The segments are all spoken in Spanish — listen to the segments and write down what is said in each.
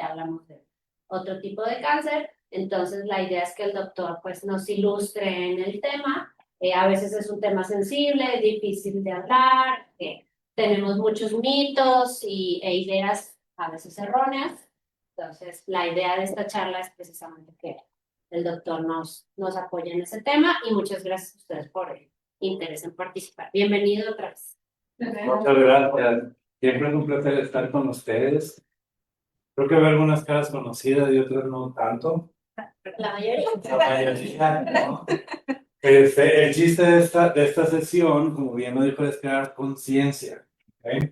ya hablamos de otro tipo de cáncer. Entonces, la idea es que el doctor pues nos ilustre en el tema. A veces es un tema sensible, es difícil de hablar, tenemos muchos mitos e ideas a veces erróneas. Entonces, la idea de esta charla es precisamente que el doctor nos apoye en ese tema y muchas gracias a ustedes por el interés en participar. Bienvenido otra vez. Muchas gracias. Siempre es un placer estar con ustedes. Creo que veo algunas caras conocidas y otras no tanto. La mayoría. La mayoría, ¿no? El chiste de esta sesión, como bien lo dijo, es crear conciencia. ¿Ok?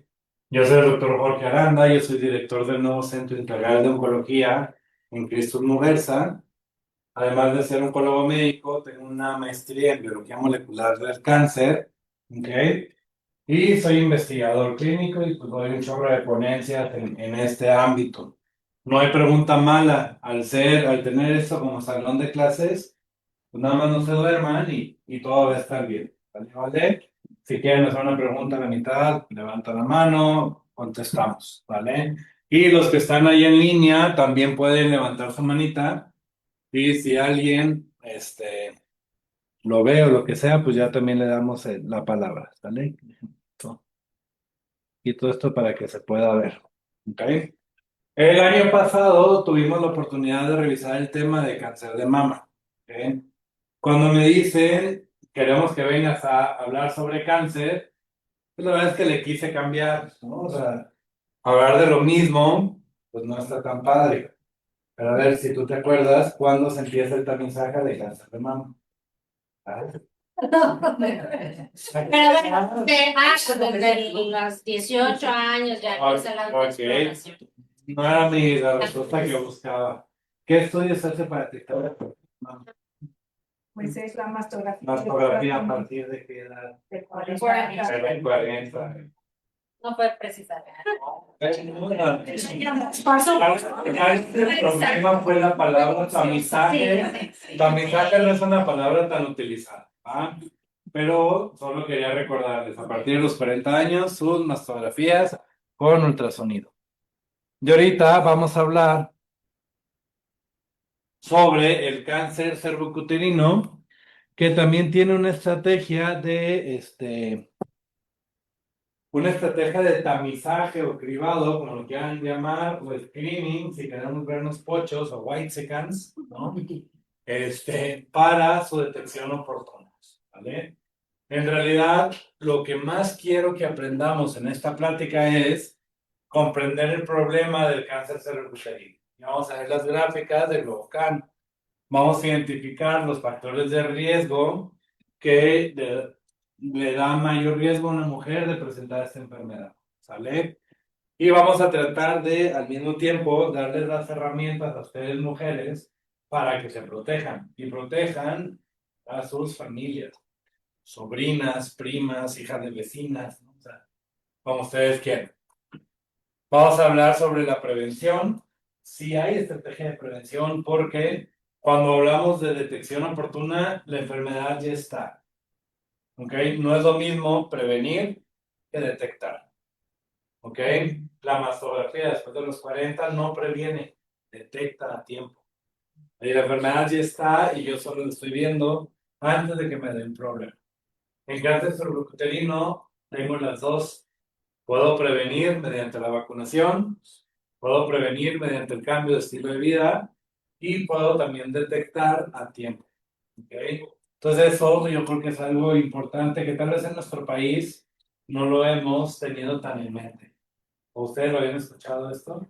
Yo soy el doctor Jorge Aranda, yo soy director del nuevo Centro Integral de Oncología en Cristus Muguerza. Además de ser oncólogo médico, tengo una maestría en biología molecular del cáncer. ¿Ok? Y soy investigador clínico y pues doy un chorro de ponencias en este ámbito. No hay pregunta mala al tener esto como salón de clases, pues nada más no se duerman y todo va a estar bien. ¿Vale? ¿Vale? Si quieren hacer una pregunta a la mitad, levanta la mano, contestamos, ¿vale? Y los que están ahí en línea también pueden levantar su manita y si alguien lo ve o lo que sea, pues ya también le damos la palabra, ¿vale? Y todo esto para que se pueda ver. ¿Ok? El año pasado tuvimos la oportunidad de revisar el tema de cáncer de mama. ¿Ok? Cuando me dicen, queremos que vengas a hablar sobre cáncer, pues la verdad es que le quise cambiar, ¿no? O sea, hablar de lo mismo, pues no está tan padre. Pero a ver si tú te acuerdas cuándo se empieza el tamizaje de cáncer de mama. ¿Sabes? Pero bueno, desde los 18 años ya empieza la autoexploración. No era la respuesta que yo buscaba. ¿Qué estudios hace para detectar el cáncer de mama? Pues es la mastografía. Mastografía a partir de qué edad? De 40. De 40. No fue precisamente. Paso. El problema fue la palabra tamizaje. Tamizaje no es una palabra tan utilizada, ¿va? Pero solo quería recordarles, a partir de los 40 años, sus mastografías con ultrasonido. Y ahorita vamos a hablar sobre el cáncer cervicuterino, que también tiene una estrategia de tamizaje o cribado, como lo quieran llamar, o screening, si queremos vernos pochos o whitesicans, ¿no? Para su detección oportuna, ¿vale? En realidad, lo que más quiero que aprendamos en esta plática es comprender el problema del cáncer cervicuterino. Y vamos a ver las gráficas del Globocan. Vamos a identificar los factores de riesgo que le da mayor riesgo a una mujer de presentar esta enfermedad, ¿sale? Y vamos a tratar de, al mismo tiempo, darles las herramientas a ustedes mujeres para que se protejan y protejan a sus familias, sobrinas, primas, hijas de vecinas, ¿no? O sea, como ustedes quieran. Vamos a hablar sobre la prevención. Sí hay estrategia de prevención porque cuando hablamos de detección oportuna, la enfermedad ya está. ¿Ok? No es lo mismo prevenir que detectar. ¿Ok? La mastografía después de los 40 no previene, detecta a tiempo. Y la enfermedad ya está y yo solo lo estoy viendo antes de que me den problema. En cáncer cervicuterino tengo las dos. Puedo prevenir mediante la vacunación, puedo prevenir mediante el cambio de estilo de vida y puedo también detectar a tiempo. ¿Okay? Entonces eso yo creo que es algo importante que tal vez en nuestro país no lo hemos tenido tan en mente. ¿Ustedes lo habían escuchado esto?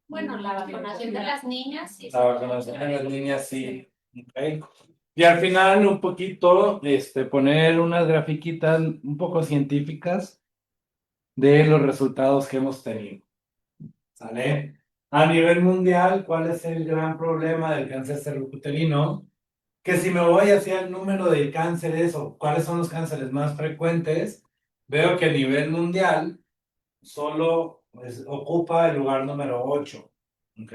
Bueno, la vacunación de las niñas, sí. La vacunación de las niñas, sí. Okay. Y al final un poquito, poner unas grafiquitas un poco científicas de los resultados que hemos tenido. ¿Sale? A nivel mundial, ¿cuál es el gran problema del cáncer cervicuterino? Que si me voy hacia el número de cánceres o cuáles son los cánceres más frecuentes, veo que a nivel mundial solo ocupa el lugar número 8. ¿Ok?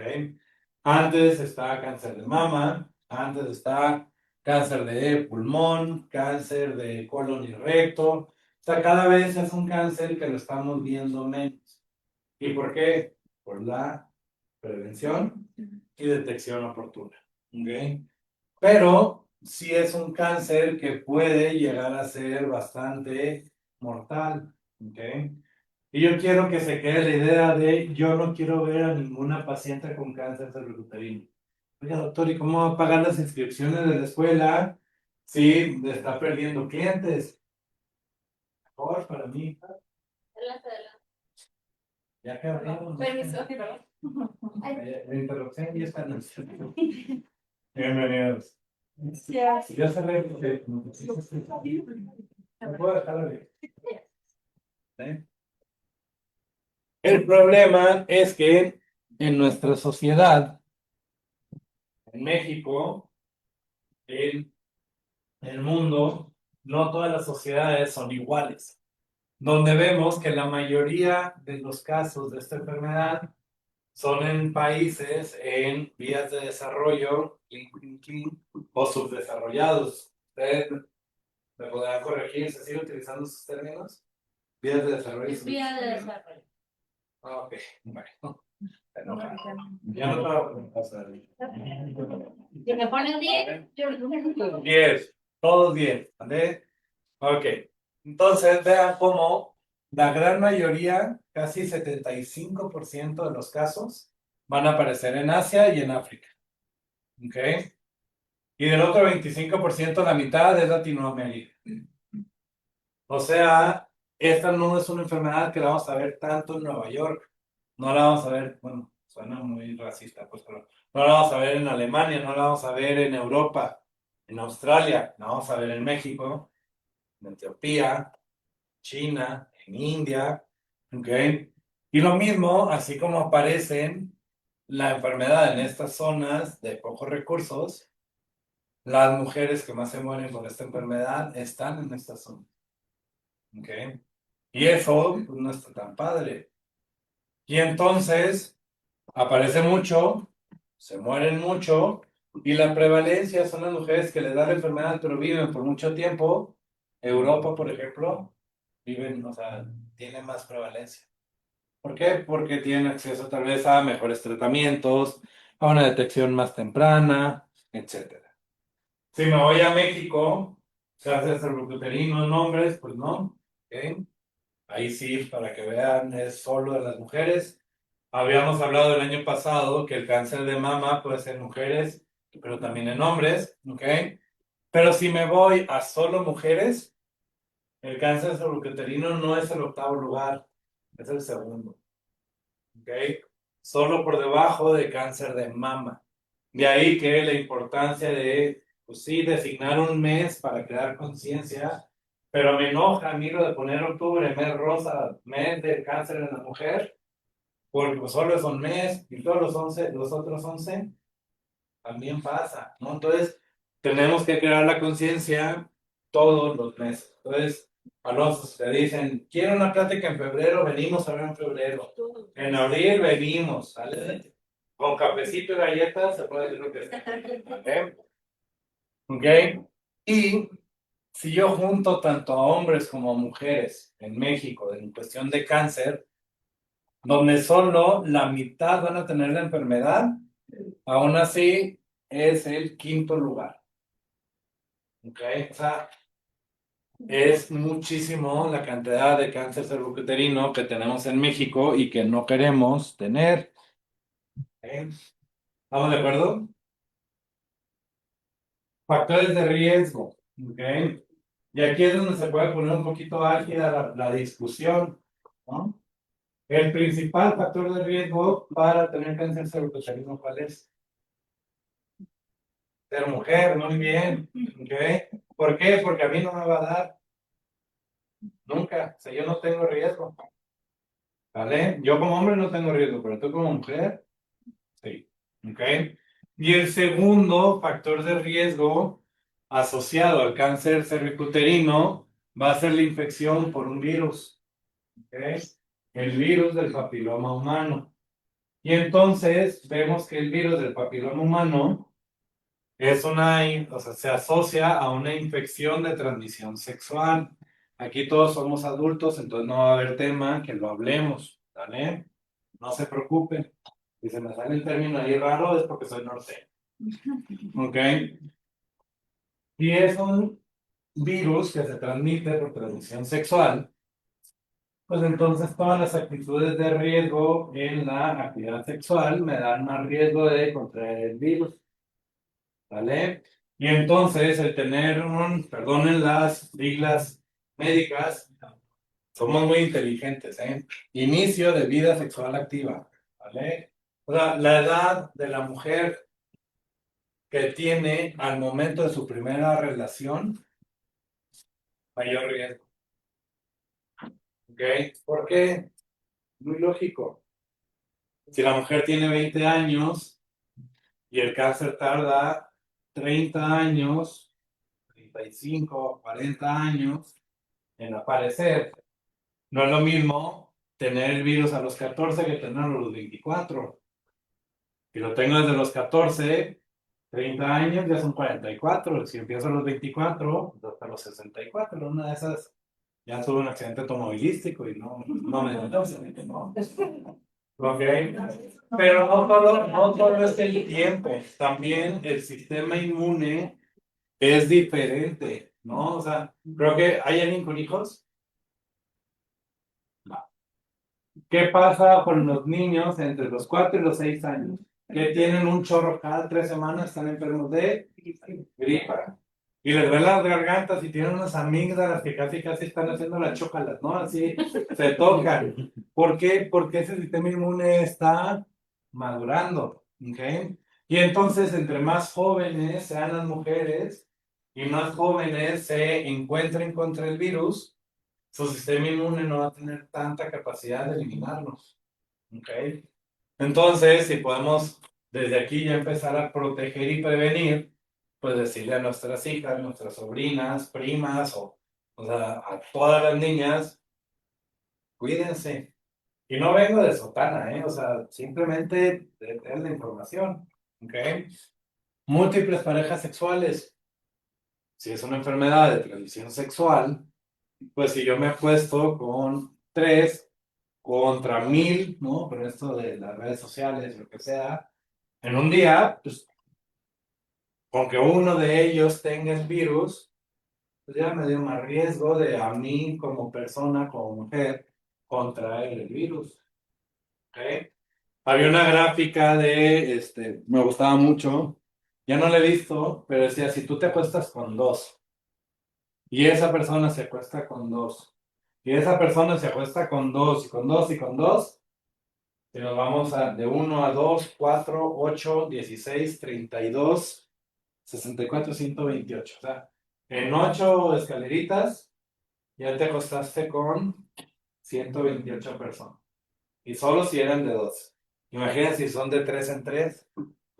Antes está cáncer de mama, antes está cáncer de pulmón, cáncer de colon y recto. O sea, cada vez es un cáncer que lo estamos viendo menos. ¿Y por qué? Por la prevención y detección oportuna. ¿Ok? Pero sí es un cáncer que puede llegar a ser bastante mortal. ¿Ok? Y yo quiero que se quede la idea de yo no quiero ver a ninguna paciente con cáncer cervicuterino. Oiga, doctor, ¿y cómo va a pagar las inscripciones de la escuela si está perdiendo clientes? Mejor para mí. Ya que hablamos. Permiso, sí, perdón. La interrupción y esta noche. Bienvenidos. Gracias. Ya sabes que no puedo dejar de. ¿Sí? El problema es que en nuestra sociedad, en México, en el mundo, no todas las sociedades son iguales. Donde vemos que la mayoría de los casos de esta enfermedad son en países en vías de desarrollo o subdesarrollados. ¿Ustedes me podrán corregir? ¿Se sigue utilizando esos términos? Vías de desarrollo. Es vía de desarrollo. Ah, ok, bueno. Enojado. Ya no puedo pasar. Si me ponen 10, yo 10, todos 10, ¿vale? Ok, entonces vean cómo la gran mayoría, casi 75% de los casos, van a aparecer en Asia y en África. ¿Ok? Y del otro 25%, la mitad es Latinoamérica. O sea, esta no es una enfermedad que la vamos a ver tanto en Nueva York. No la vamos a ver, bueno, suena muy racista, pues, pero no la vamos a ver en Alemania, no la vamos a ver en Europa, en Australia, la vamos a ver en México, en Etiopía, China, en India, ¿ok? Y lo mismo, así como aparecen la enfermedad en estas zonas de pocos recursos, las mujeres que más se mueren por esta enfermedad están en esta zona, ¿ok? Y eso pues, no está tan padre. Y entonces aparece mucho, se mueren mucho, y la prevalencia son las mujeres que les da la enfermedad pero viven por mucho tiempo. Europa, por ejemplo, viven, o sea, tienen más prevalencia. ¿Por qué? Porque tienen acceso tal vez a mejores tratamientos, a una detección más temprana, etcétera. Si me voy a México, cáncer cervicuterino en hombres, pues no. ¿Ok? Ahí sí, para que vean, es solo de las mujeres. Habíamos hablado el año pasado que el cáncer de mama puede ser en mujeres, pero también en hombres, ¿ok? Pero si me voy a solo mujeres, el cáncer cervicuterino no es el octavo lugar, es el segundo, ¿ok? Solo por debajo de cáncer de mama. De ahí que la importancia de, pues sí, designar un mes para crear conciencia, pero me enoja a mí lo de poner octubre, mes rosa, mes del cáncer en la mujer, porque pues solo es un mes y todos los otros 11 también pasa, ¿no? Entonces, tenemos que crear la conciencia todos los meses. Entonces, Alonso, si te dicen, quiero una plática en febrero, venimos a ver en febrero. En abril venimos, ¿sale? Con cafecito y galletas se puede decir lo que sea. ¿Ok? Y si yo junto tanto a hombres como a mujeres en México en cuestión de cáncer, donde solo la mitad van a tener la enfermedad, aún así es el quinto lugar. ¿Ok? O sea, es muchísimo la cantidad de cáncer cervicuterino que tenemos en México y que no queremos tener. ¿Ok? ¿Estamos de acuerdo? Factores de riesgo. ¿Ok? Y aquí es donde se puede poner un poquito álgida la discusión, ¿no? El principal factor de riesgo para tener cáncer cervicuterino, ¿cuál es? Ser mujer, muy bien. ¿Ok? ¿Por qué? Porque a mí no me va a dar. Nunca. O sea, yo no tengo riesgo. ¿Vale? Yo como hombre no tengo riesgo, pero tú como mujer, sí. ¿Ok? Y el segundo factor de riesgo asociado al cáncer cervicuterino va a ser la infección por un virus. ¿Ok? El virus del papiloma humano. Y entonces vemos que el virus del papiloma humano es o sea, se asocia a una infección de transmisión sexual. Aquí todos somos adultos, entonces no va a haber tema que lo hablemos, ¿vale? No se preocupen. Si se me sale el término ahí raro es porque soy norteño. ¿Ok? Y es un virus que se transmite por transmisión sexual, pues entonces todas las actitudes de riesgo en la actividad sexual me dan más riesgo de contraer el virus, ¿vale? Y entonces el tener perdonen las siglas médicas, somos muy inteligentes, ¿eh? Inicio de vida sexual activa, ¿vale? O sea, la edad de la mujer que tiene al momento de su primera relación, mayor riesgo, ¿ok? ¿Por qué? Muy lógico. Si la mujer tiene 20 años y el cáncer tarda 30 años, 35, 40 años en aparecer, no es lo mismo tener el virus a los 14 que tenerlo a los 24. Si lo tengo desde los 14, 30 años ya son 44. Si empiezo a los 24, hasta los 64. Una de esas ya tuve un accidente automovilístico y no me ¿no? Ok. Pero no solo es el tiempo, también el sistema inmune es diferente, ¿no? O sea, creo que hay alguien con hijos. No. ¿Qué pasa con los niños entre los 4 y los 6 años? Que tienen un chorro cada 3 semanas, están enfermos de gripa. Y les duelen las gargantas y tienen unas amígdalas que casi están haciendo las chócalas, ¿no? Así se tocan. ¿Por qué? Porque ese sistema inmune está madurando, ¿ok? Y entonces, entre más jóvenes sean las mujeres y más jóvenes se encuentren contra el virus, su sistema inmune no va a tener tanta capacidad de eliminarlos, ¿ok? Entonces, si podemos desde aquí ya empezar a proteger y prevenir, pues decirle a nuestras hijas, nuestras sobrinas, primas o sea, a todas las niñas, cuídense. Y no vengo de sotana, ¿eh? O sea, simplemente de tener la información, ¿ok? Múltiples parejas sexuales. Si es una enfermedad de transmisión sexual, pues si yo me acuesto con 3 contra 1000, ¿no? Por esto de las redes sociales, lo que sea, en un día, pues con que uno de ellos tenga el virus, pues ya me dio más riesgo de a mí como persona, como mujer, contraer el virus. ¿Ok? Había una gráfica me gustaba mucho, ya no la he visto, pero decía, si tú te acuestas con 2 y esa persona se acuesta con 2 y esa persona se acuesta con 2 y con 2 y con 2, y nos vamos de 1 a 2, 4, 8, 16, 32, 64, 128. O sea, en 8 escaleritas ya te acostaste con 128 personas. Y solo si eran de 2. Imagina si son de 3 en 3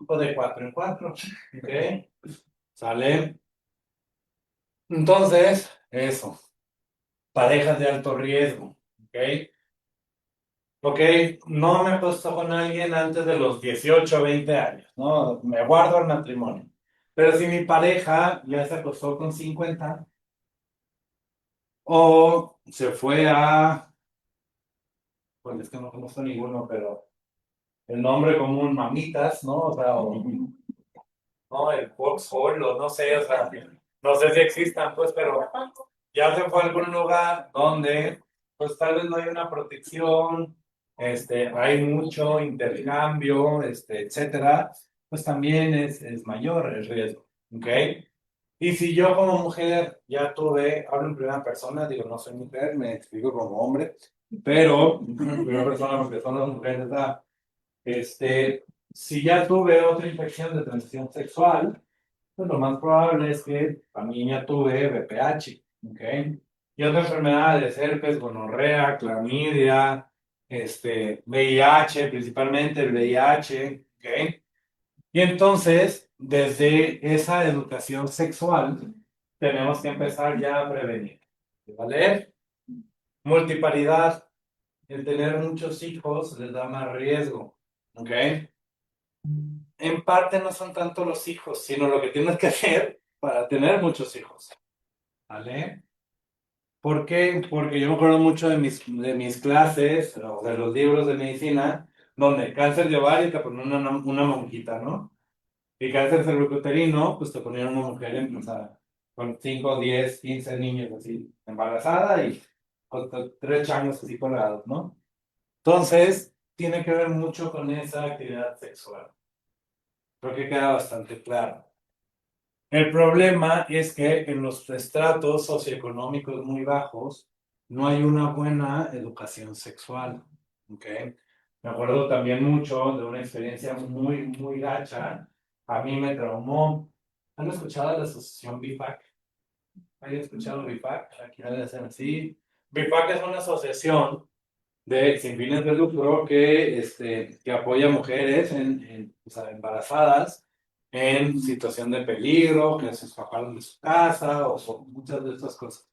o de 4 en 4. ¿Ok? ¿Sale? Entonces, eso. Parejas de alto riesgo. ¿Ok? Ok, no me acuesto con alguien antes de los 18 o 20 años, ¿no? Me guardo el matrimonio. Pero si mi pareja ya se acostó con 50 o se fue pues es que no conozco ninguno, pero el nombre común, mamitas, ¿no? O sea, no, el Foxhole, o no sé, o sea, no sé si existan, pues, pero ya se fue a algún lugar donde, pues, tal vez no hay una protección, hay mucho intercambio, etcétera, pues también es mayor el riesgo, ¿ok? Y si yo como mujer ya tuve, hablo en primera persona, digo, no soy mujer, me explico como hombre, pero en primera persona porque son las mujeres, ¿verdad? Si ya tuve otra infección de transmisión sexual, pues lo más probable es que también ya tuve VPH, ¿ok? Y otras enfermedades, herpes, gonorrea, clamidia, VIH, principalmente el VIH, ¿ok? Y entonces, desde esa educación sexual, tenemos que empezar ya a prevenir, ¿vale? Multiparidad, el tener muchos hijos les da más riesgo, ¿ok? En parte no son tanto los hijos, sino lo que tienes que hacer para tener muchos hijos, ¿vale? ¿Por qué? Porque yo me acuerdo mucho de mis clases, o de los libros de medicina, donde cáncer de ovario te ponen una monjita, ¿no? Y cáncer cervicuterino, pues te ponían una mujer embarazada, con 5, 10, 15 niños así, embarazada y con 3 changos así colgados, ¿no? Entonces, tiene que ver mucho con esa actividad sexual. Creo que queda bastante claro. El problema es que en los estratos socioeconómicos muy bajos no hay una buena educación sexual. ¿Ok? Me acuerdo también mucho de una experiencia muy gacha. A mí me traumó. ¿Han escuchado de la asociación BIPAC? ¿Han escuchado BIPAC? Aquí la hacen así. BIPAC es una asociación sin fines de lucro que apoya a mujeres o sea, embarazadas en situación de peligro, que se escaparon de su casa o muchas de estas cosas.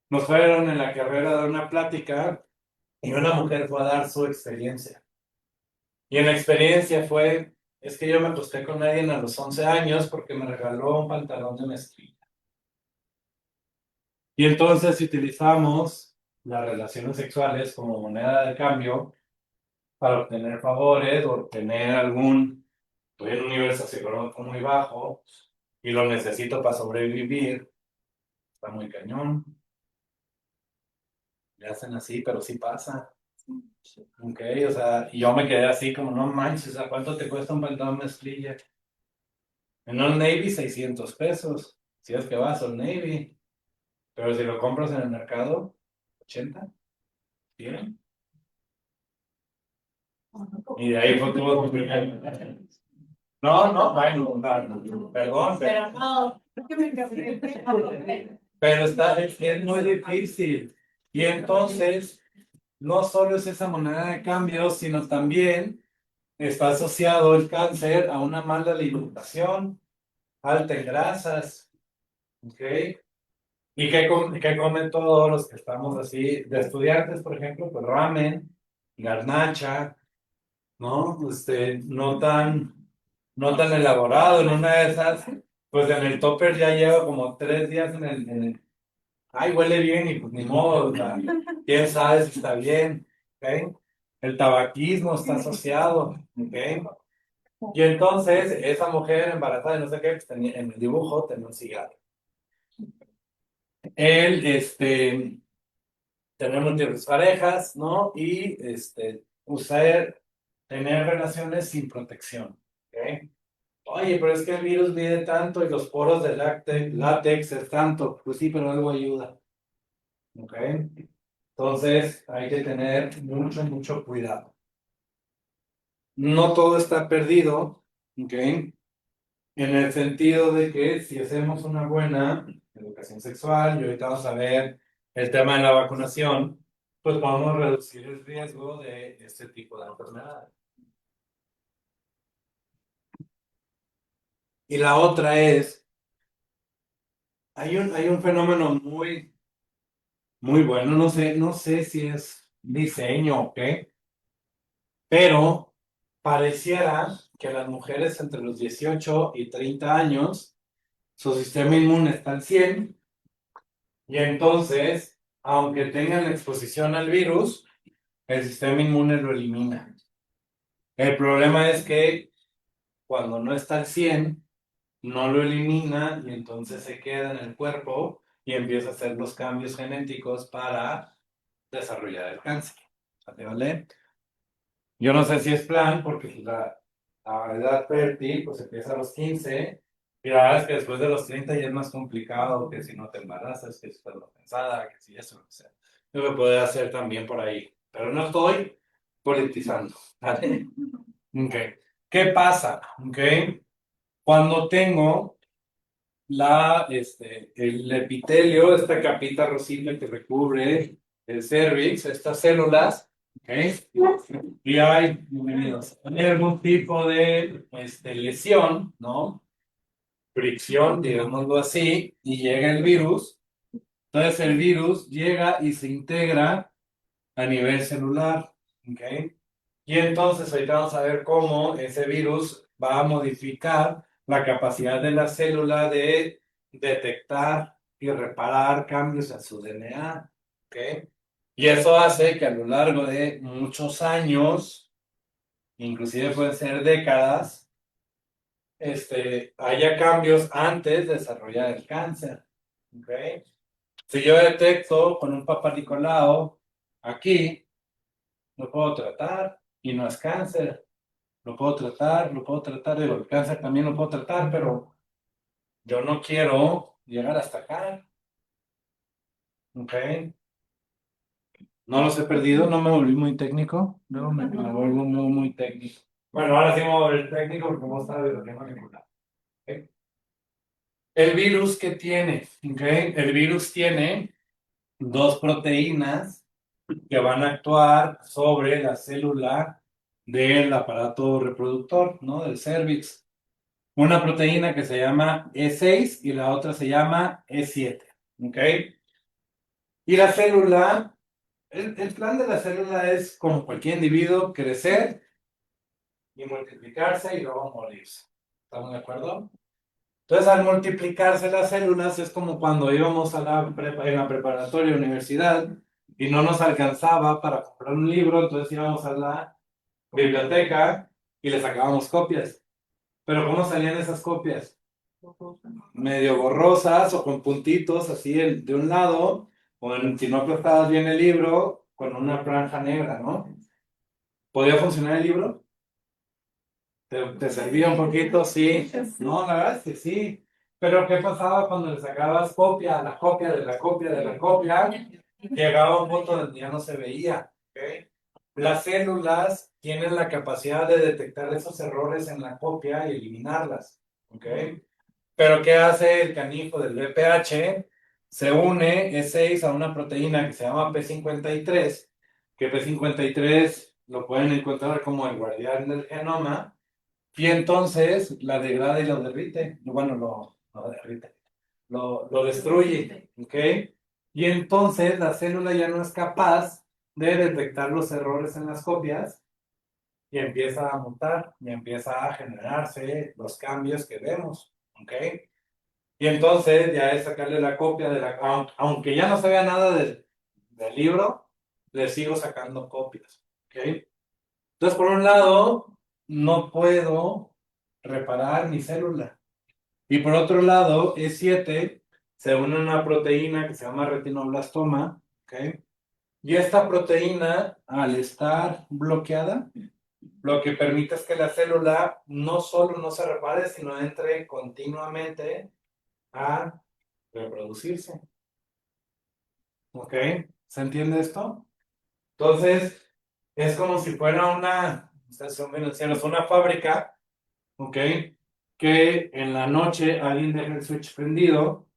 Nos fueron en la carrera a dar una plática y una mujer fue a dar su experiencia. Y en la experiencia es que yo me acosté con alguien a los 11 años porque me regaló un pantalón de mezclilla. Y entonces utilizamos las relaciones sexuales como moneda de cambio para obtener favores o obtener estoy en un nivel socioeconómico muy bajo y lo necesito para sobrevivir, está muy cañón. Le hacen así, pero sí pasa. Ok, o sea, y yo me quedé así como, no manches, ¿a cuánto te cuesta un pantalón mezclilla? En Old Navy, 600 pesos, si es que vas a Old Navy, pero si lo compras en el mercado, 80, ¿bien? Y de ahí fue todo. No, bueno, perdón, Pero no, pero es muy difícil. Y entonces, no solo es esa moneda de cambio, sino también está asociado el cáncer a una mala alimentación, alta en grasas, ¿ok? ¿Y qué comen todos los que estamos así, de estudiantes, por ejemplo? Pues ramen, garnacha, ¿no? No tan elaborado, en una de esas, pues en el topper ya lleva como 3 días ay, huele bien y pues ni modo, o sea, quién sabe si está bien, ¿ok? El tabaquismo está asociado, ¿ok? Y entonces, esa mujer embarazada de no sé qué, pues, en el dibujo tenía un cigarro. Él, tener múltiples parejas, ¿no? Y, tener relaciones sin protección, ¿ok? Oye, pero es que el virus mide tanto y los poros del látex es tanto. Pues sí, pero algo ayuda, ¿ok? Entonces, hay que tener mucho cuidado. No todo está perdido, ¿ok? En el sentido de que si hacemos una buena educación sexual, y ahorita vamos a ver el tema de la vacunación, pues podemos reducir el riesgo de este tipo de enfermedades. Y la otra es, hay un fenómeno muy bueno, no sé si es diseño o qué, pero pareciera que las mujeres entre los 18 y 30 años, su sistema inmune está al 100 y entonces, aunque tengan la exposición al virus, el sistema inmune lo elimina. El problema es que cuando no está al 100 no lo elimina y entonces se queda en el cuerpo y empieza a hacer los cambios genéticos para desarrollar el cáncer. ¿Vale? Yo no sé si es plan, porque pues, la edad fértil pues empieza a los 15 y la verdad es que después de los 30 ya es más complicado, que si no te embarazas, que si estás no pensada, que si eso, lo que sea. Yo me puede hacer también por ahí, pero no estoy politizando. ¿Vale? Ok. ¿Qué pasa? Ok. Cuando tengo el epitelio, esta capita rosita que recubre el cervix, estas células, ¿ok? Y hay algún tipo de lesión, ¿no? Fricción, digámoslo así, y llega el virus. Entonces el virus llega y se integra a nivel celular, ¿ok? Y entonces ahorita vamos a ver cómo ese virus va a modificar la capacidad de la célula de detectar y reparar cambios en su DNA, ¿ok? Y eso hace que a lo largo de muchos años inclusive pueden ser décadas, haya cambios antes de desarrollar el cáncer. ¿Ok? Si yo detecto con un Papa Nicolau aquí, lo puedo tratar y no es cáncer. Lo puedo tratar, digo, el cáncer también lo puedo tratar, pero yo no quiero llegar hasta acá. ¿Ok? No los he perdido, no me volví muy técnico. Luego me vuelvo muy técnico. Bueno, ahora sí me voy a volver técnico porque vos sabes lo que no me gusta. ¿Ok? El virus que tiene, ¿ok? El virus tiene dos proteínas que van a actuar sobre la célula del aparato reproductor, ¿no? Del cervix. Una proteína que se llama E6 y la otra se llama E7, ¿ok? Y la célula, el plan de la célula es, como cualquier individuo, crecer y multiplicarse y luego morirse. ¿Estamos de acuerdo? Entonces, al multiplicarse las células es como cuando íbamos a en la preparatoria universidad y no nos alcanzaba para comprar un libro, entonces íbamos a la biblioteca y le sacábamos copias. Pero ¿cómo salían esas copias? Medio borrosas o con puntitos así de un lado, o si no aplastabas bien el libro, con una franja negra, ¿no? ¿Podía funcionar el libro? ¿Te servía un poquito? Sí. No, la verdad es que sí. Pero ¿qué pasaba cuando le sacabas copia, la copia de la copia de la copia? Llegaba un punto donde ya no se veía. ¿Ok? Las células tienen la capacidad de detectar esos errores en la copia y eliminarlas. ¿Ok? Pero ¿qué hace el canijo del VPH? Se une E6 a una proteína que se llama P53, que P53 lo pueden encontrar como el guardián del genoma, y entonces la degrada y lo derrite. Bueno, lo derrite, lo destruye, ¿ok? Y entonces la célula ya no es capaz de detectar los errores en las copias y empieza a mutar y empieza a generarse los cambios que vemos, ¿ok? Y entonces ya es sacarle la copia aunque ya no se vea nada del libro, le sigo sacando copias, ¿ok? Entonces, por un lado, no puedo reparar mi célula. Y por otro lado, E7 se une a una proteína que se llama retinoblastoma, ¿ok? Y esta proteína, al estar bloqueada, lo que permite es que la célula no solo no se repare, sino entre continuamente a reproducirse. ¿Ok? ¿Se entiende esto? Entonces, es como si fuera una estación financiera, es una fábrica, ¿ok? Que en la noche alguien deja el switch prendido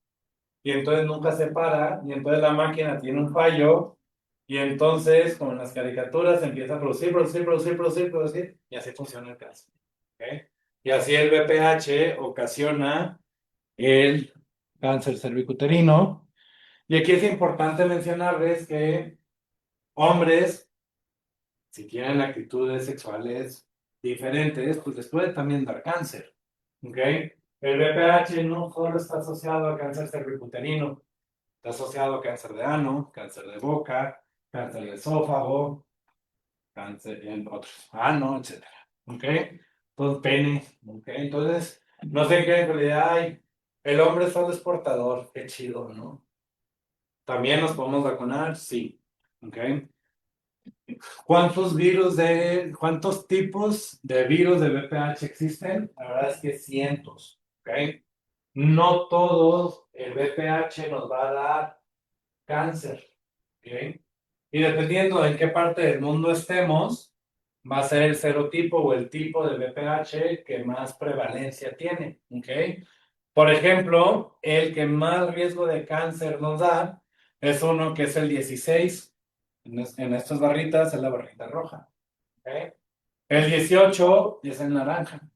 y entonces nunca se para y entonces la máquina tiene un fallo y entonces, como en las caricaturas, empieza a producir y así funciona el caso. ¿Ok? Y así el VPH ocasiona el cáncer cervicuterino. Y aquí es importante mencionarles que hombres, si tienen actitudes sexuales diferentes, pues les puede también dar cáncer. ¿Ok? El VPH no solo está asociado a cáncer cervicuterino, está asociado a cáncer de ano, cáncer de boca, cáncer de esófago, cáncer en otros, ano, etc. ¿Ok? Entonces, pene. ¿Ok? Entonces, no sé qué en realidad hay. El hombre solo es portador, qué chido, ¿no? ¿También nos podemos vacunar? Sí. ¿Ok? ¿Cuántos tipos de virus de VPH existen? La verdad es que cientos. ¿Ok? No todos el VPH nos va a dar cáncer. ¿Ok? Y dependiendo en qué parte del mundo estemos, va a ser el serotipo o el tipo de VPH que más prevalencia tiene. ¿Ok? Por ejemplo, el que más riesgo de cáncer nos da es uno que es el 16. En estas barritas es la barrita roja. ¿Ok? El 18 es el naranja.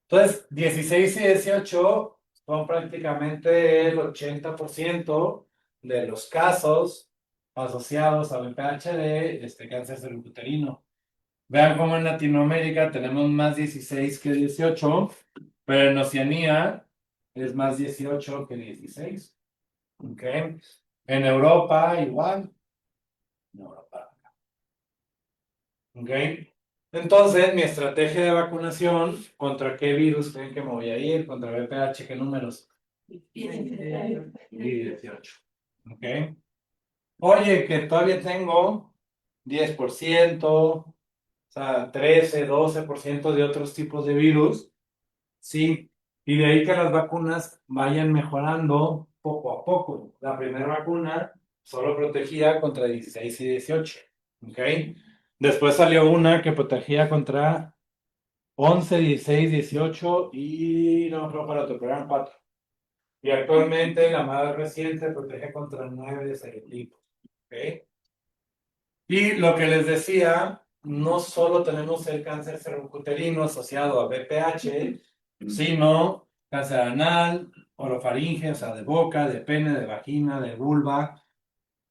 Entonces, 16 y 18 son prácticamente el 80% de los casos asociados a VPH de cáncer cervicuterino. Vean cómo en Latinoamérica tenemos más 16 que 18, pero en Oceanía es más 18 que 16. ¿Ok? En Europa igual. En Europa. ¿Ok? Entonces, mi estrategia de vacunación, ¿contra qué virus creen que me voy a ir? ¿Contra VPH? ¿Qué números? Y 18. ¿Ok? Oye, que todavía tengo 10%, o sea, 13, 12% de otros tipos de virus. Sí, y de ahí que las vacunas vayan mejorando poco a poco. La primera vacuna solo protegía contra 16 y 18, ¿ok? Después salió una que protegía contra 11, 16, 18 y no me acuerdo para otro, pero eran 4. Y actualmente la más reciente protege contra 9 serotipos, ¿ok? Y lo que les decía, no solo tenemos el cáncer cervicuterino asociado a BPH, sino cáncer anal, orofaringe, o sea, de boca, de pene, de vagina, de vulva,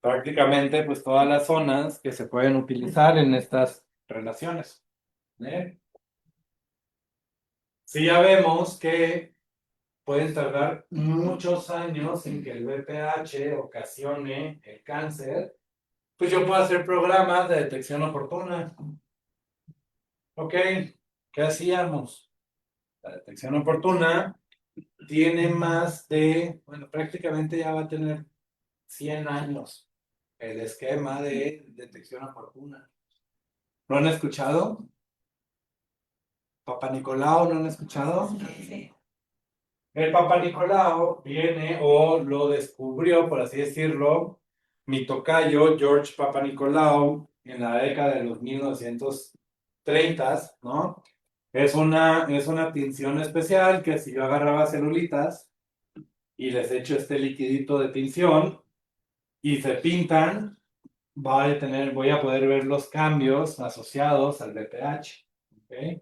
prácticamente pues todas las zonas que se pueden utilizar en estas relaciones. ¿Eh? Sí, ya vemos que pueden tardar muchos años en que el BPH ocasione el cáncer, pues yo puedo hacer programas de detección oportuna. Ok, ¿qué hacíamos? La detección oportuna tiene más de, bueno, prácticamente ya va a tener 100 años el esquema de detección oportuna. ¿Lo han escuchado? ¿Papá Nicolau no han escuchado? Sí. El Papa Nicolau viene o lo descubrió, por así decirlo, mi tocayo George Papa Nicolau en la década de los 1930, ¿no? Es una tinción especial que si yo agarraba celulitas y les echo este liquidito de tinción y se pintan, voy a poder ver los cambios asociados al BPH, ¿ok?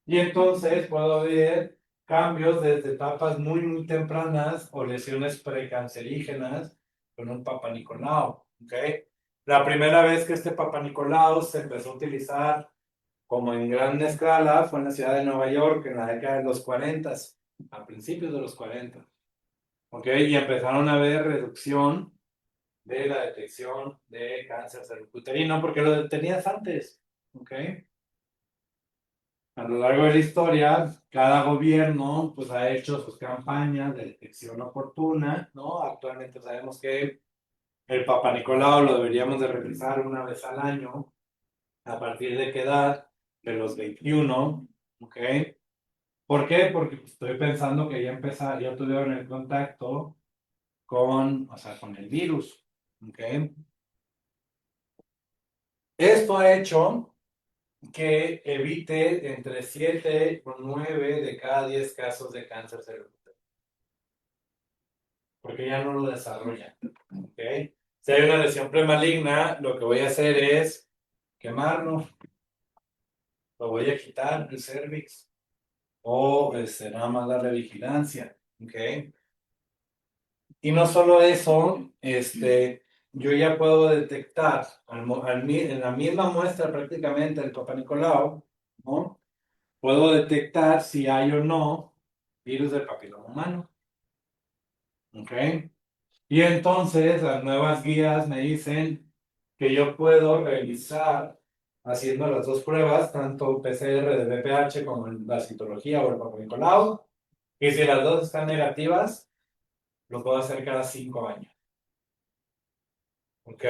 Y entonces puedo ver cambios desde etapas muy, muy tempranas o lesiones precancerígenas con un Papa Nicolau, ¿ok? La primera vez que este Papa Nicolau se empezó a utilizar como en gran escala fue en la ciudad de Nueva York en la década de los 40, a principios de los 40, ¿ok? Y empezaron a ver reducción de la detección de cáncer cervicuterino porque lo detenías antes, ¿ok? A lo largo de la historia, cada gobierno pues ha hecho sus campañas de detección oportuna, ¿no? Actualmente sabemos que el Papa Nicolau lo deberíamos de realizar una vez al año. ¿A partir de qué edad? De los 21, ¿ok? ¿Por qué? Porque pues, estoy pensando que ya tuvieron el contacto con, o sea, con el virus, ¿ok? Esto ha hecho que evite entre 7 o 9 de cada 10 casos de cáncer cerebral, porque ya no lo desarrollan, ¿ok? Si hay una lesión premaligna, lo que voy a hacer es quemarlo, lo voy a quitar del cervix, o nada más darle vigilancia, ¿ok? Y no solo eso, yo ya puedo detectar en la misma muestra prácticamente del Papa Nicolau, ¿no? Puedo detectar si hay o no virus del papiloma humano, ¿ok? Y entonces las nuevas guías me dicen que yo puedo revisar haciendo las dos pruebas, tanto PCR de VPH como la citología o el Papa Nicolau, y si las dos están negativas, lo puedo hacer cada 5 años, ¿ok?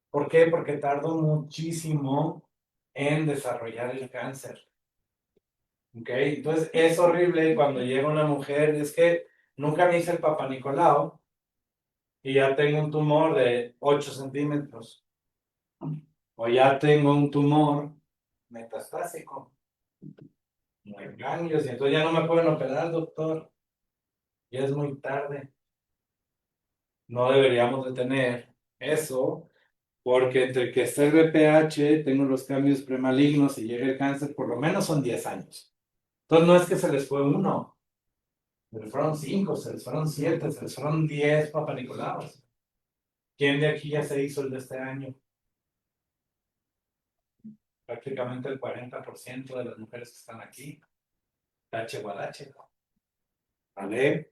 ¿Por qué? Porque tardo muchísimo en desarrollar el cáncer. ¿Ok? Entonces es horrible cuando llega una mujer, es que nunca me hice el Papa Nicolau y ya tengo un tumor de 8 centímetros. O ya tengo un tumor metastásico, en ganglios, y entonces ya no me pueden operar, doctor. Ya es muy tarde. No deberíamos de tener eso. Porque entre que esté el BPH, tengo los cambios premalignos y llega el cáncer, por lo menos son 10 años. Entonces no es que se les fue uno, se les fueron 5, se les fueron 7, se les fueron 10 papanicolaos. ¿Quién de aquí ya se hizo el de este año? Prácticamente el 40% de las mujeres que están aquí. H guadache, ¿vale?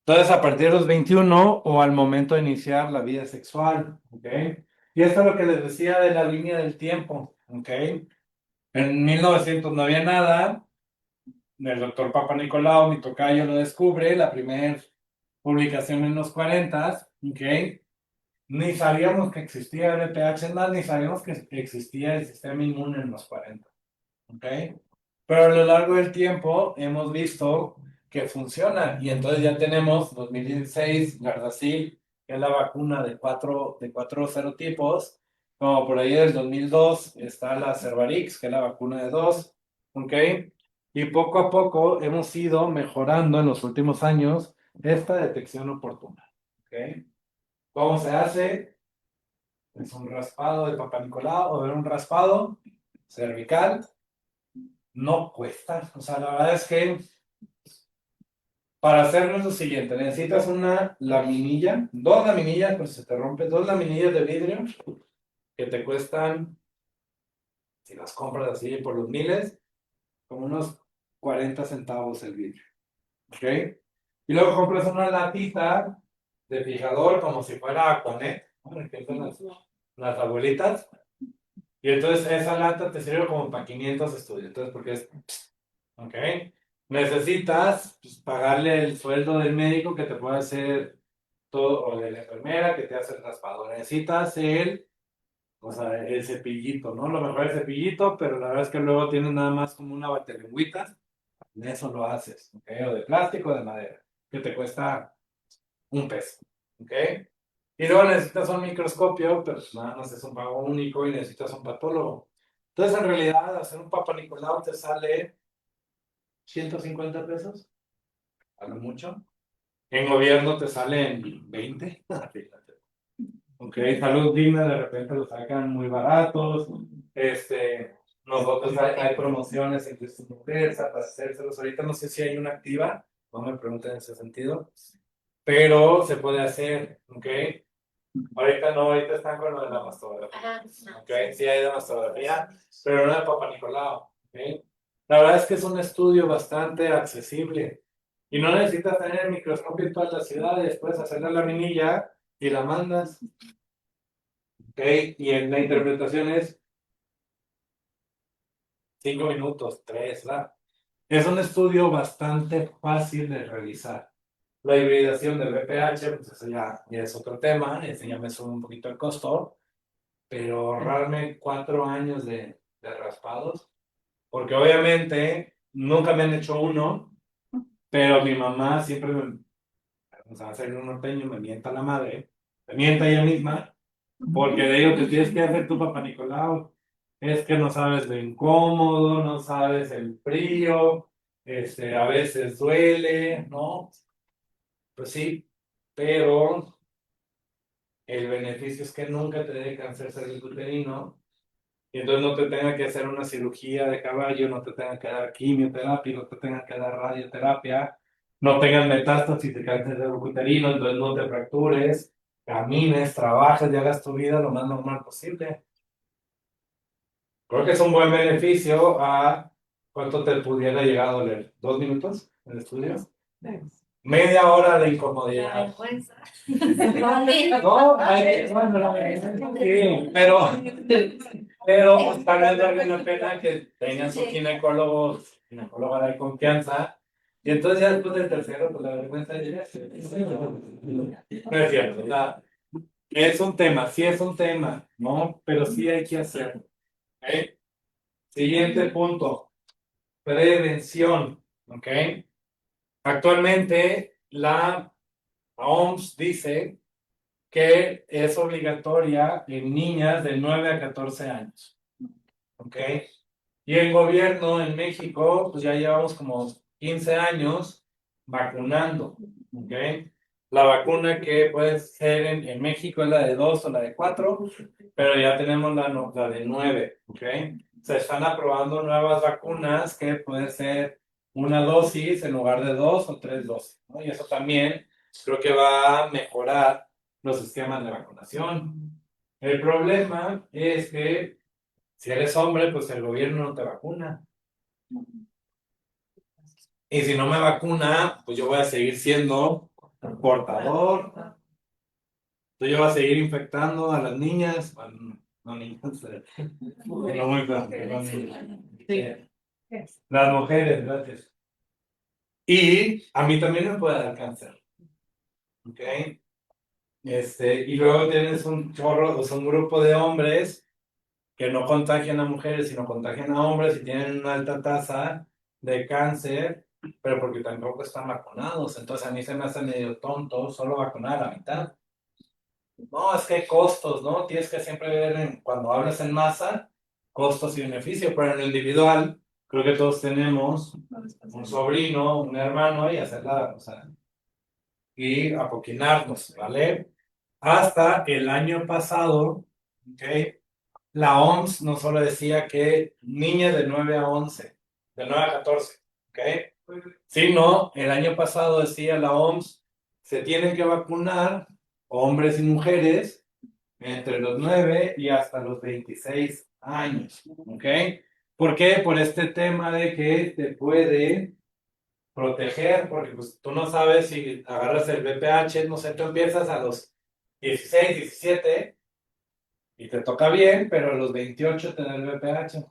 Entonces a partir de los 21 o al momento de iniciar la vida sexual, ¿ok? Y esto es lo que les decía de la línea del tiempo, ¿ok? En 1900 no había nada. El doctor Papa Nicolau, mi tocayo, lo descubre. La primera publicación en los 40, ¿ok? Ni sabíamos que existía el VPH, más ni sabíamos que existía el sistema inmune en los 40, ¿ok? Pero a lo largo del tiempo hemos visto que funciona y entonces ya tenemos 2016 Gardasil, que es la vacuna de cuatro serotipos, como por ahí del 2002 está la Cervarix, que es la vacuna de dos, ¿ok? Y poco a poco hemos ido mejorando en los últimos años esta detección oportuna, ¿ok? ¿Cómo se hace? Es un raspado de Papa Nicolau o un raspado cervical. No cuesta. O sea, la verdad es que para hacerlo es lo siguiente: necesitas una laminilla, dos laminillas, pues se te rompe, dos laminillas de vidrio que te cuestan, si las compras así por los miles, como unos 40 centavos el vidrio. ¿Ok? Y luego compras una latita de fijador como si fuera Aquanet, ¿no? Que son las abuelitas. Y entonces esa lata te sirve como para 500 estudios. Entonces, porque es. ¿Ok? Necesitas pues, pagarle el sueldo del médico que te puede hacer todo, o de la enfermera que te hace el raspado. Necesitas o sea, el cepillito, ¿no? Lo mejor es el cepillito, pero la verdad es que luego tienes nada más como una batelengüita. En eso lo haces, ¿ok? O de plástico o de madera, que te cuesta $1, ¿ok? Y luego necesitas un microscopio, pero pues, nada más es un pago único y necesitas un patólogo. Entonces, en realidad, hacer un Papa Nicolau te sale $150, a lo mucho. En gobierno te salen 20. Fíjate. Ok, salud digna de repente lo sacan muy baratos. Nosotros hay promociones en Cristo Mujer para hacérselos. Ahorita no sé si hay una activa, no me pregunten en ese sentido, pero se puede hacer, ¿ok? Ahorita no, ahorita están con lo de la mastografía. Ajá. ¿Ok? Sí hay de mastografía, pero no de Papa Nicolau. ¿Ok? La verdad es que es un estudio bastante accesible. Y no necesitas tener el microscopio en todas las ciudades, puedes hacer la laminilla y la mandas. ¿Ok? Y en la interpretación es 5 minutos, 3, ¿verdad? Es un estudio bastante fácil de realizar. La hibridación del VPH, pues eso ya es otro tema, ese ya me sube un poquito el costo, pero ahorrarme 4 años de raspados, porque obviamente nunca me han hecho uno, pero mi mamá siempre o sea, hacer un norteño, me mienta la madre, me mienta ella misma, porque le digo que tienes que hacer tu Papá Nicolau, es que no sabes lo incómodo, no sabes el frío, a veces duele, ¿no? Pues sí, pero el beneficio es que nunca te dé cáncer cervicuterino, y entonces no te tenga que hacer una cirugía de caballo, no te tenga que dar quimioterapia, no te tenga que dar radioterapia, no tengas metástasis de cáncer cervicuterino, entonces no te fractures, camines, trabajes y hagas tu vida lo más normal posible. Creo que es un buen beneficio a cuánto te pudiera llegar a doler. ¿2 minutos en el estudio? Media hora de La incomodidad. vergüenza. No, bueno, sí, pero pues, tal vez vale la pena que tengan su ginecóloga de confianza. Y entonces ya después del tercero, pues la vergüenza llega. No es cierto, o sea, es un tema, sí es un tema, ¿no? Pero sí hay que hacerlo. ¿Ok? Siguiente punto, prevención, ¿ok? Actualmente la OMS dice que es obligatoria en niñas de 9 a 14 años, ¿ok? Y el gobierno en México, pues ya llevamos como 15 años vacunando, ¿ok? La vacuna que puede ser en México es la de 2 o la de 4, pero ya tenemos la de 9, ¿ok? Se están aprobando nuevas vacunas que pueden ser una dosis en lugar de 2 o 3 dosis, ¿no? Y eso también creo que va a mejorar los sistemas de vacunación. El problema es que si eres hombre, pues el gobierno no te vacuna. Y si no me vacuna, pues yo voy a seguir siendo portador. Entonces yo voy a seguir infectando a las niñas. Bueno, No, ni cáncer. No, muy feo, perdón. Sí. Las mujeres, gracias. Y a mí también me puede dar cáncer. ¿Ok? Y luego tienes un chorro, o sea, un grupo de hombres que no contagian a mujeres, sino contagian a hombres y tienen una alta tasa de cáncer, pero porque tampoco están vacunados. Entonces a mí se me hace medio tonto solo vacunar a la mitad. No, es que hay costos, ¿no? Tienes que siempre ver cuando hablas en masa, costos y beneficios, pero en lo individual, creo que todos tenemos un sobrino, un hermano y hacerla, o sea, y apoquinarnos, ¿vale? Hasta el año pasado, ¿ok? La OMS no solo decía que niñas de 9 a 11, de 9 a 14, ¿ok? Sino el año pasado decía la OMS, se tienen que vacunar hombres y mujeres entre los 9 y hasta los 26 años, ¿ok? ¿Por qué? Por este tema de que te puede proteger, porque pues tú no sabes si agarras el VPH, no sé, tú empiezas a los 16, 17 y te toca bien, pero a los 28 te da el VPH.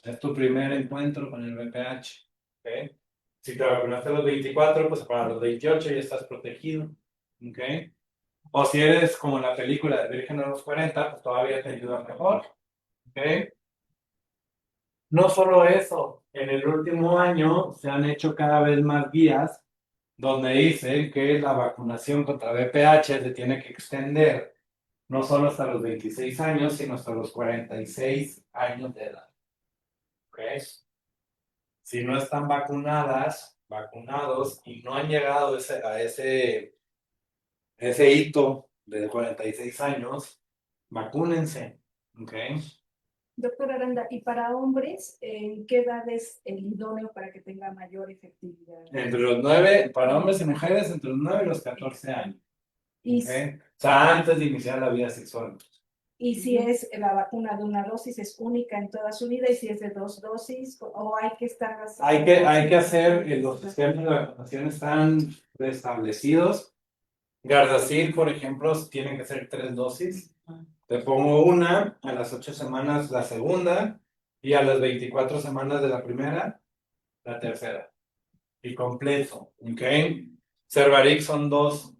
Es tu primer encuentro con el VPH. ¿Ok? Si te vacunaste a los 24, pues para los 28 ya estás protegido. ¿Ok? O si eres como en la película de Virgen a los 40, pues todavía te ayuda mejor. ¿Ok? No solo eso, en el último año se han hecho cada vez más guías donde dicen que la vacunación contra VPH se tiene que extender no solo hasta los 26 años, sino hasta los 46 años de edad. ¿Ok? Si no están vacunadas, vacunados y no han llegado a ese hito de 46 años, vacúnense. ¿Ok? Doctora Aranda, ¿y para hombres, en qué edad es el idóneo para que tenga mayor efectividad? Entre los 9, para hombres y mujeres, entre los 9 y los 14 años. Y, ¿Ok? O sea, antes de iniciar la vida sexual. y si es la vacuna de una dosis, es única en toda su vida, y si es de 2 dosis, o hay que estar... Hay que hacer, los sistemas de vacunación están preestablecidos. Gardasil, por ejemplo, tienen que ser 3 dosis. Te pongo una, a las 8 semanas la segunda, y a las 24 semanas de la primera, la tercera. Y completo, ¿ok? Cervarix son 2.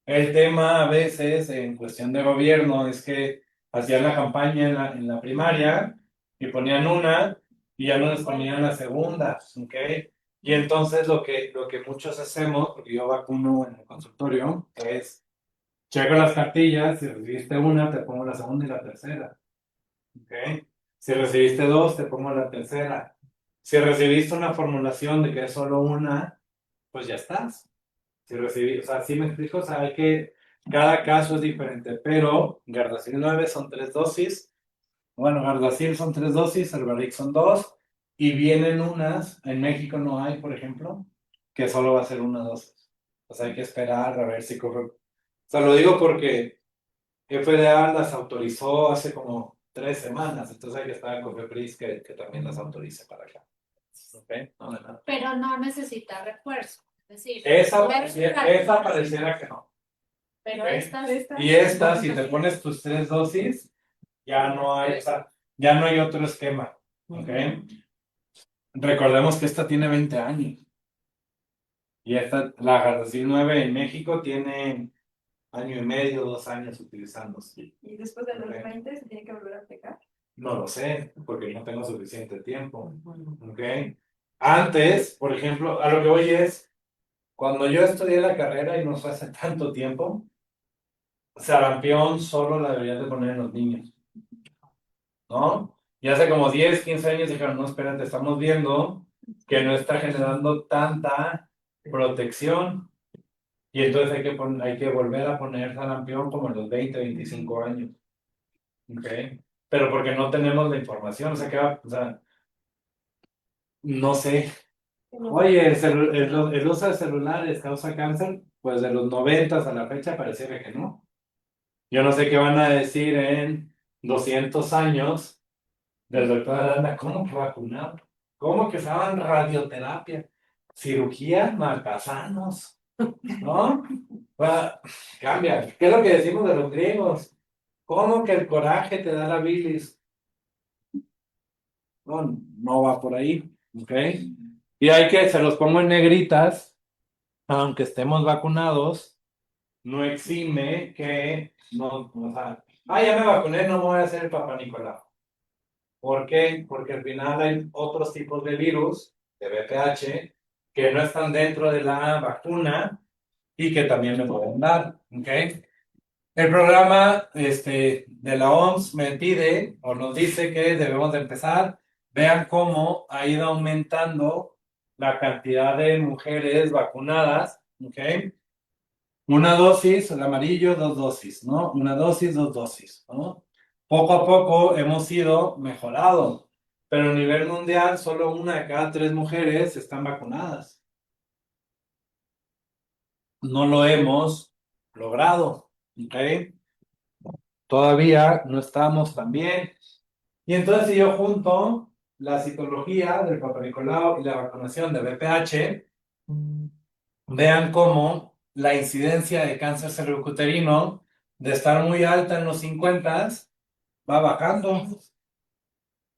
El tema a veces en cuestión de gobierno es que hacían la campaña en la primaria y ponían una y ya no les ponían la segunda, ¿ok? Y entonces lo que muchos hacemos, porque yo vacuno en el consultorio, es checo las cartillas, si recibiste una, te pongo la segunda y la tercera, ¿ok? Si recibiste 2, te pongo la tercera. Si recibiste una formulación de que es solo una, pues ya estás. Si recibí, o sea, sí me explico, o sea, cada caso es diferente, pero Gardasil 9 son 3 dosis, bueno, Gardasil son 3 dosis, Cervarix son 2, y vienen unas, en México no hay, por ejemplo, que solo va a ser una dosis. O sea, hay que esperar a ver si corre. O sea, lo digo porque FDA las autorizó hace como 3 semanas, entonces hay que estar con COFEPRIS que también las autorice para acá. ¿Ok? No, de nada. Pero no necesita refuerzo. Es decir, Esa pareciera que no. pero Ok. estas Y esta, si te pones tus 3 dosis, ya no hay, o sea, ya no hay otro esquema. ¿Ok? Recordemos que esta tiene 20 años. Y la Gardasil 9 en México tiene año y medio, 2 años utilizándose. ¿Y después de los Ok. 20 se tiene que volver a aplicar? No lo sé, porque no tengo suficiente tiempo. ¿Ok? Antes, por ejemplo, a lo que voy es, cuando yo estudié la carrera y no fue hace tanto tiempo, sarampión solo la deberían de poner en los niños, ¿no? Y hace como 10, 15 años dijeron, no, espérate, estamos viendo que no está generando tanta protección. Y entonces hay que volver a poner sarampión como en los 20, 25 años. ¿Ok? Pero porque no tenemos la información, o sea, no sé. Oye, el uso de celulares causa cáncer, pues de los 90 a la fecha pareciera que no. Yo no sé qué van a decir en 200 años del doctor Aranda, ¿cómo que vacunado? ¿Cómo que usaban radioterapia? Cirugía, marcasanos, ¿no? Cambia. ¿Qué es lo que decimos de los griegos? ¿Cómo que el coraje te da la bilis? No, no va por ahí, ¿ok? Y hay que, se los pongo en negritas, aunque estemos vacunados, no exime que, no, o sea, ya me vacuné, no me voy a hacer el Papá Nicolau. ¿Por qué? Porque al final hay otros tipos de virus, de VPH, que no están dentro de la vacuna y que también me pueden dar, ¿ok? El programa de la OMS me pide o nos dice que debemos de empezar. Vean cómo ha ido aumentando la cantidad de mujeres vacunadas, ¿ok? Una dosis, el amarillo, dos dosis, ¿no? Una dosis, dos dosis, ¿no? Poco a poco hemos ido mejorado, pero a nivel mundial solo una de cada tres mujeres están vacunadas. No lo hemos logrado, ¿ok? Todavía no estamos tan bien. Y entonces si yo junto la citología del Papa Nicolau y la vacunación de VPH, vean cómo la incidencia de cáncer cervicuterino de estar muy alta en los 50 va bajando.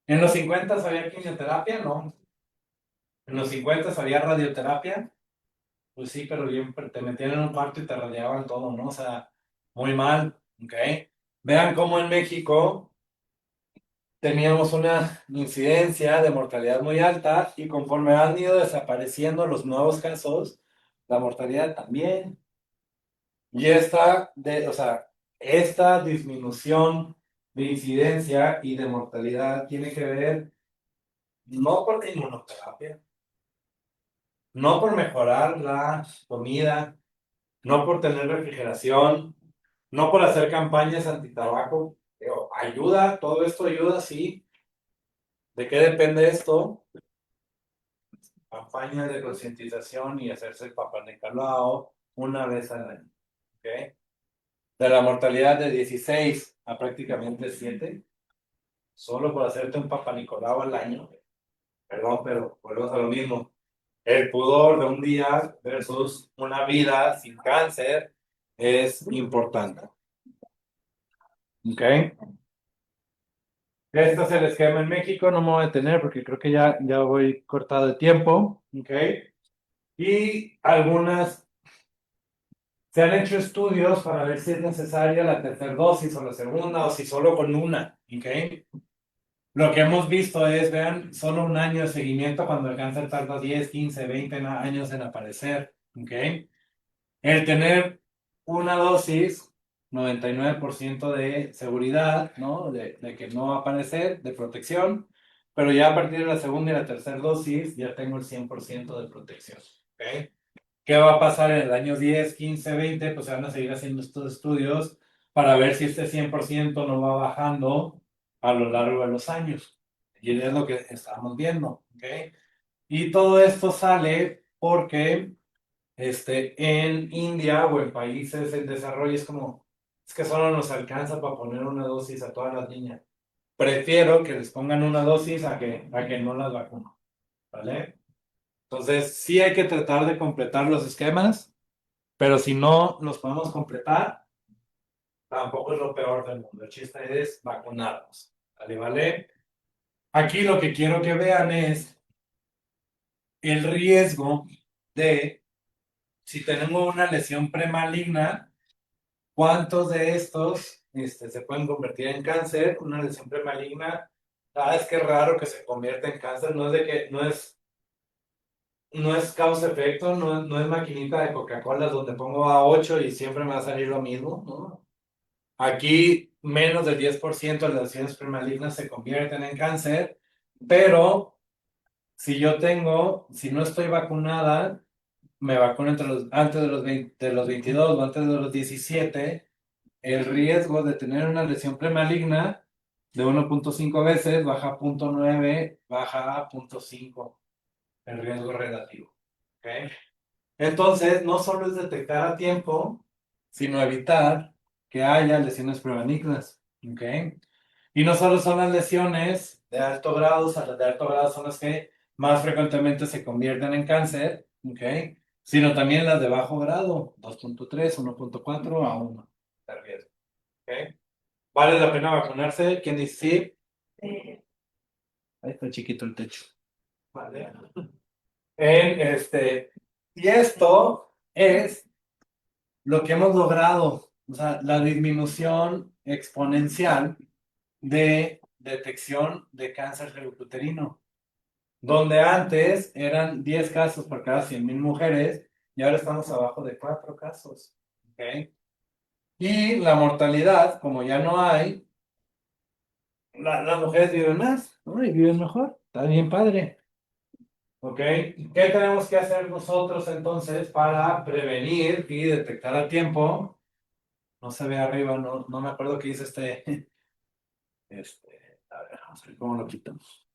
En los 50 había quimioterapia, ¿no? En los 50 había radioterapia, pues sí, pero bien, te metían en un cuarto y te radiaban todo, ¿no? O sea, muy mal, ¿ok? Vean cómo en México teníamos una incidencia de mortalidad muy alta y conforme han ido desapareciendo los nuevos casos, la mortalidad también. Y o sea, esta disminución de incidencia y de mortalidad tiene que ver no por la inmunoterapia, no por mejorar la comida, no por tener refrigeración, no por hacer campañas antitabaco. Ayuda, todo esto ayuda, sí. ¿De qué depende esto? Campañas de concientización y hacerse el Papá Nicolau una vez al año. ¿Ok? De la mortalidad de 16 a prácticamente 7, solo por hacerte un Papá Nicolau al año. Perdón, pero volvemos a lo mismo. El pudor de un día versus una vida sin cáncer es importante. ¿Ok? Este es el esquema en México, no me voy a detener porque creo que ya voy cortado de tiempo. ¿Ok? Y se han hecho estudios para ver si es necesaria la tercera dosis o la segunda o si solo con una. ¿Ok? Lo que hemos visto es, vean, solo un año de seguimiento cuando el cáncer tarda 10, 15, 20 años en aparecer. ¿Ok? El tener una dosis, 99% de seguridad, ¿no? De que no va a aparecer, de protección, pero ya a partir de la segunda y la tercera dosis ya tengo el 100% de protección. ¿Ok? ¿Qué va a pasar en el año 10, 15, 20? Pues se van a seguir haciendo estos estudios para ver si este 100% no va bajando a lo largo de los años. Y es lo que estamos viendo. ¿Ok? Y todo esto sale porque en India o en países en desarrollo es que solo nos alcanza para poner una dosis a todas las niñas. Prefiero que les pongan una dosis a que no las vacunen, ¿vale? Entonces, sí hay que tratar de completar los esquemas, pero si no los podemos completar, tampoco es lo peor del mundo. El chiste es vacunarnos, ¿vale? ¿Vale? Aquí lo que quiero que vean es el riesgo de, si tenemos una lesión premaligna, ¿cuántos de estos se pueden convertir en cáncer? Una lesión premaligna, es que es raro que se convierta en cáncer, no es de que no es causa-efecto, no es maquinita de Coca-Cola donde pongo a 8 y siempre me va a salir lo mismo, ¿no? Aquí menos del 10% de las lesiones premalignas se convierten en cáncer, pero si no estoy vacunada, me vacuno antes de los 20 de los 22 o antes de los 17, el riesgo de tener una lesión premaligna de 1.5 veces baja a 0.9, baja a 0.5 el riesgo relativo. ¿Ok? Entonces, no solo es detectar a tiempo, sino evitar que haya lesiones premalignas. ¿Ok? Y no solo son las lesiones de alto grado, o sea, las de alto grado son las que más frecuentemente se convierten en cáncer, ¿ok? Sino también las de bajo grado, 2.3, 1.4 a 1 de riesgo. ¿Ok? ¿Vale la pena vacunarse? ¿Quién dice sí? Eh, Ahí está chiquito el techo. Vale. Y esto es lo que hemos logrado, o sea, la disminución exponencial de detección de cáncer cervicuterino, donde antes eran 10 casos por cada 100,000 mujeres y ahora estamos abajo de 4 casos. ¿Ok? Y la mortalidad, como ya no hay, las mujeres viven más, ¿no? Y viven mejor. Está bien padre. ¿Ok? ¿Qué tenemos que hacer nosotros entonces para prevenir y detectar a tiempo? No se ve arriba, no me acuerdo qué dice a ver, vamos a ver cómo lo quitamos.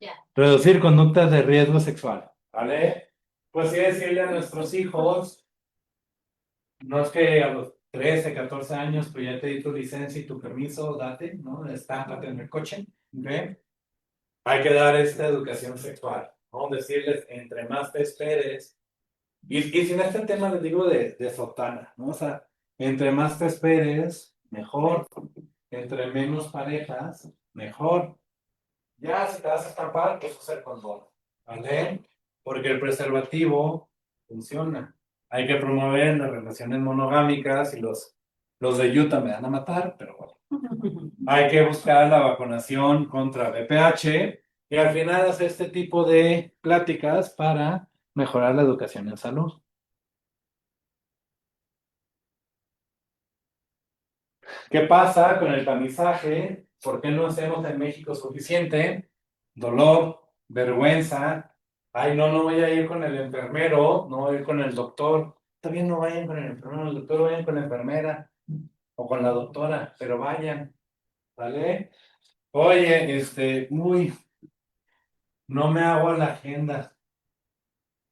Ya. Reducir conductas de riesgo sexual, ¿vale? Pues sí decirle a nuestros hijos, no es que a los 13, 14 años, pues ya te di tu licencia y tu permiso, date, ¿no? Estámpate en el coche, ¿ok? Hay que dar esta educación sexual, ¿no? Decirles, entre más te esperes, y sin este tema les digo de sotana, ¿no? O sea, entre más te esperes, mejor. Entre menos parejas, mejor. Ya si te vas a estampar, pues usar condón, ¿vale? Porque el preservativo funciona. Hay que promover las relaciones monogámicas y los de Utah me van a matar, pero bueno. Hay que buscar la vacunación contra VPH y al final hacer este tipo de pláticas para mejorar la educación en salud. ¿Qué pasa con el tamizaje? ¿Por qué no hacemos en México suficiente? Dolor, vergüenza. Ay, no voy a ir con el enfermero, no voy a ir con el doctor. También no vayan con el enfermero, el doctor, vayan con la enfermera o con la doctora, pero vayan, ¿vale? Oye, no me hago la agenda.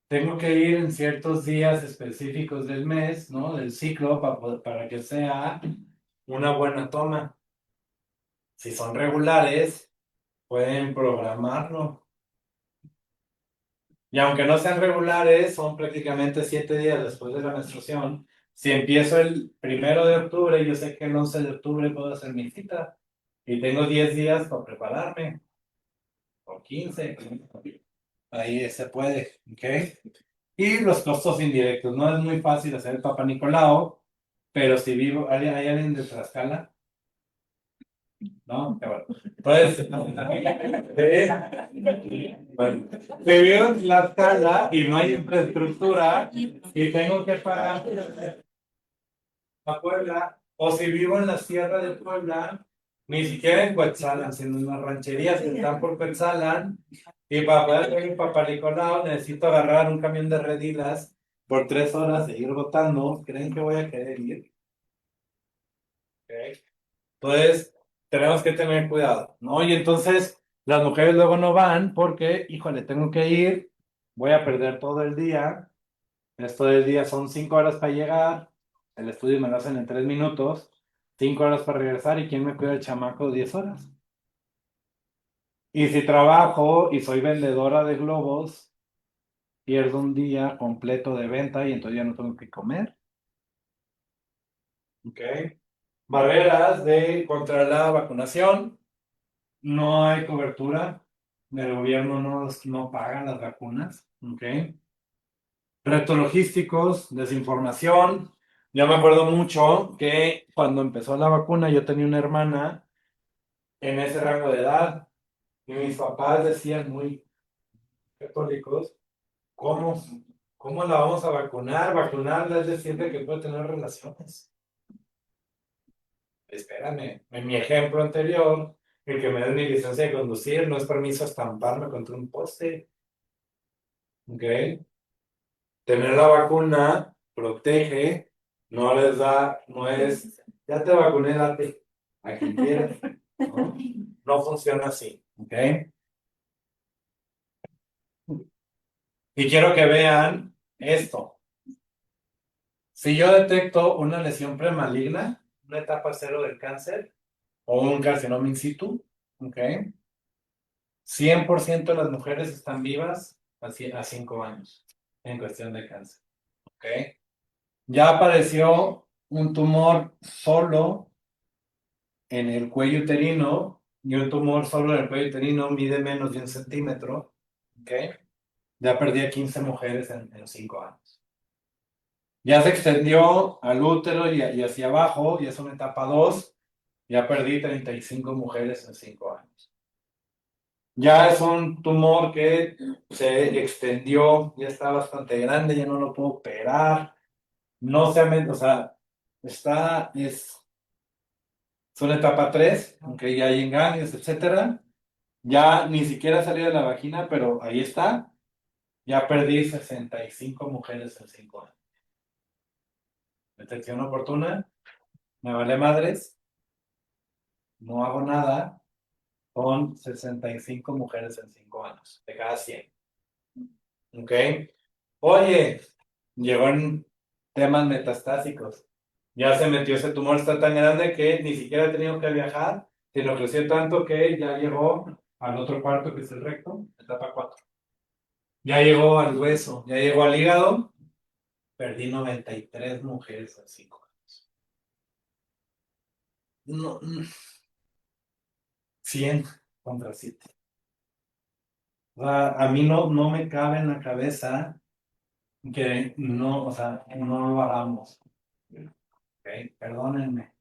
Tengo que ir en ciertos días específicos del mes, ¿no? Del ciclo, para que sea una buena toma. Si son regulares, pueden programarlo. Y aunque no sean regulares, son prácticamente 7 días después de la menstruación. Si empiezo el 1 de octubre, yo sé que el 11 de octubre puedo hacer mi cita. Y tengo 10 días para prepararme. O 15. Ahí se puede. ¿Ok? Y los costos indirectos. No es muy fácil hacer el Papa Nicolau, pero si vivo, ¿hay alguien de Tlaxcala? ¿No? Qué bueno. Pues, bueno, si vivo en Tlaxcala y no hay infraestructura y tengo que pagar a Puebla, o si vivo en la Sierra de Puebla, ni siquiera en Cuetzalan, sino en las rancherías que están por Cuetzalan, y para poder hacer mi Papa Nicolau necesito agarrar un camión de redilas por 3 horas e ir votando. ¿Creen que voy a querer ir? ¿Ok? Entonces, tenemos que tener cuidado, ¿no? Y entonces, las mujeres luego no van porque, híjole, tengo que ir, voy a perder todo el día. Esto del día son 5 horas para llegar, el estudio me lo hacen en 3 minutos, 5 horas para regresar, ¿y quién me cuida el chamaco 10 horas? Y si trabajo y soy vendedora de globos, pierdo un día completo de venta y entonces ya no tengo que comer. ¿Ok? Barreras contra la vacunación. No hay cobertura. El gobierno no paga las vacunas. ¿Ok? Retos logísticos, desinformación. Yo me acuerdo mucho que cuando empezó la vacuna yo tenía una hermana en ese rango de edad y mis papás decían muy católicos, ¿cómo, cómo la vamos a vacunar? Vacunarla es decirle que puede tener relaciones. Espérame, en mi ejemplo anterior, el que me den mi licencia de conducir no es permiso estamparme contra un poste. ¿Ok? Tener la vacuna protege, no les da, no es, ya te vacuné, date a quien quieras. No, no funciona así. ¿Ok? Y quiero que vean esto. Si yo detecto una lesión premaligna, una etapa cero del cáncer o un carcinoma in situ, ¿ok? 100% de las mujeres están vivas a 5 años en cuestión de cáncer. ¿Ok? Ya apareció un tumor solo en el cuello uterino, y un tumor solo en el cuello uterino mide menos de 1 centímetro, ¿ok? Ya perdí a 15 mujeres en 5 años. Ya se extendió al útero y hacia abajo, y es una etapa 2. Ya perdí 35 mujeres en 5 años. Ya es un tumor que se extendió, ya está bastante grande, ya no lo puedo operar. No se ha o sea, es una etapa 3, aunque ya hay engaños, etcétera. Ya ni siquiera salió de la vagina, pero ahí está. Ya perdí 65 mujeres en 5 años. Detección oportuna, me vale madres, no hago nada con 65 mujeres en 5 años, de cada 100. ¿Ok? Oye, llegó en temas metastásicos. Ya se metió ese tumor, está tan grande que ni siquiera ha tenido que viajar, sino creció tanto que ya llegó al otro cuarto, que es el recto, etapa 4. Ya llegó al hueso, ya llegó al hígado. Perdí 93 mujeres en 5 años. No, 100 contra 7. O sea, a mí no me cabe en la cabeza que no, o sea, no lo hagamos. ¿Ok? Perdónenme.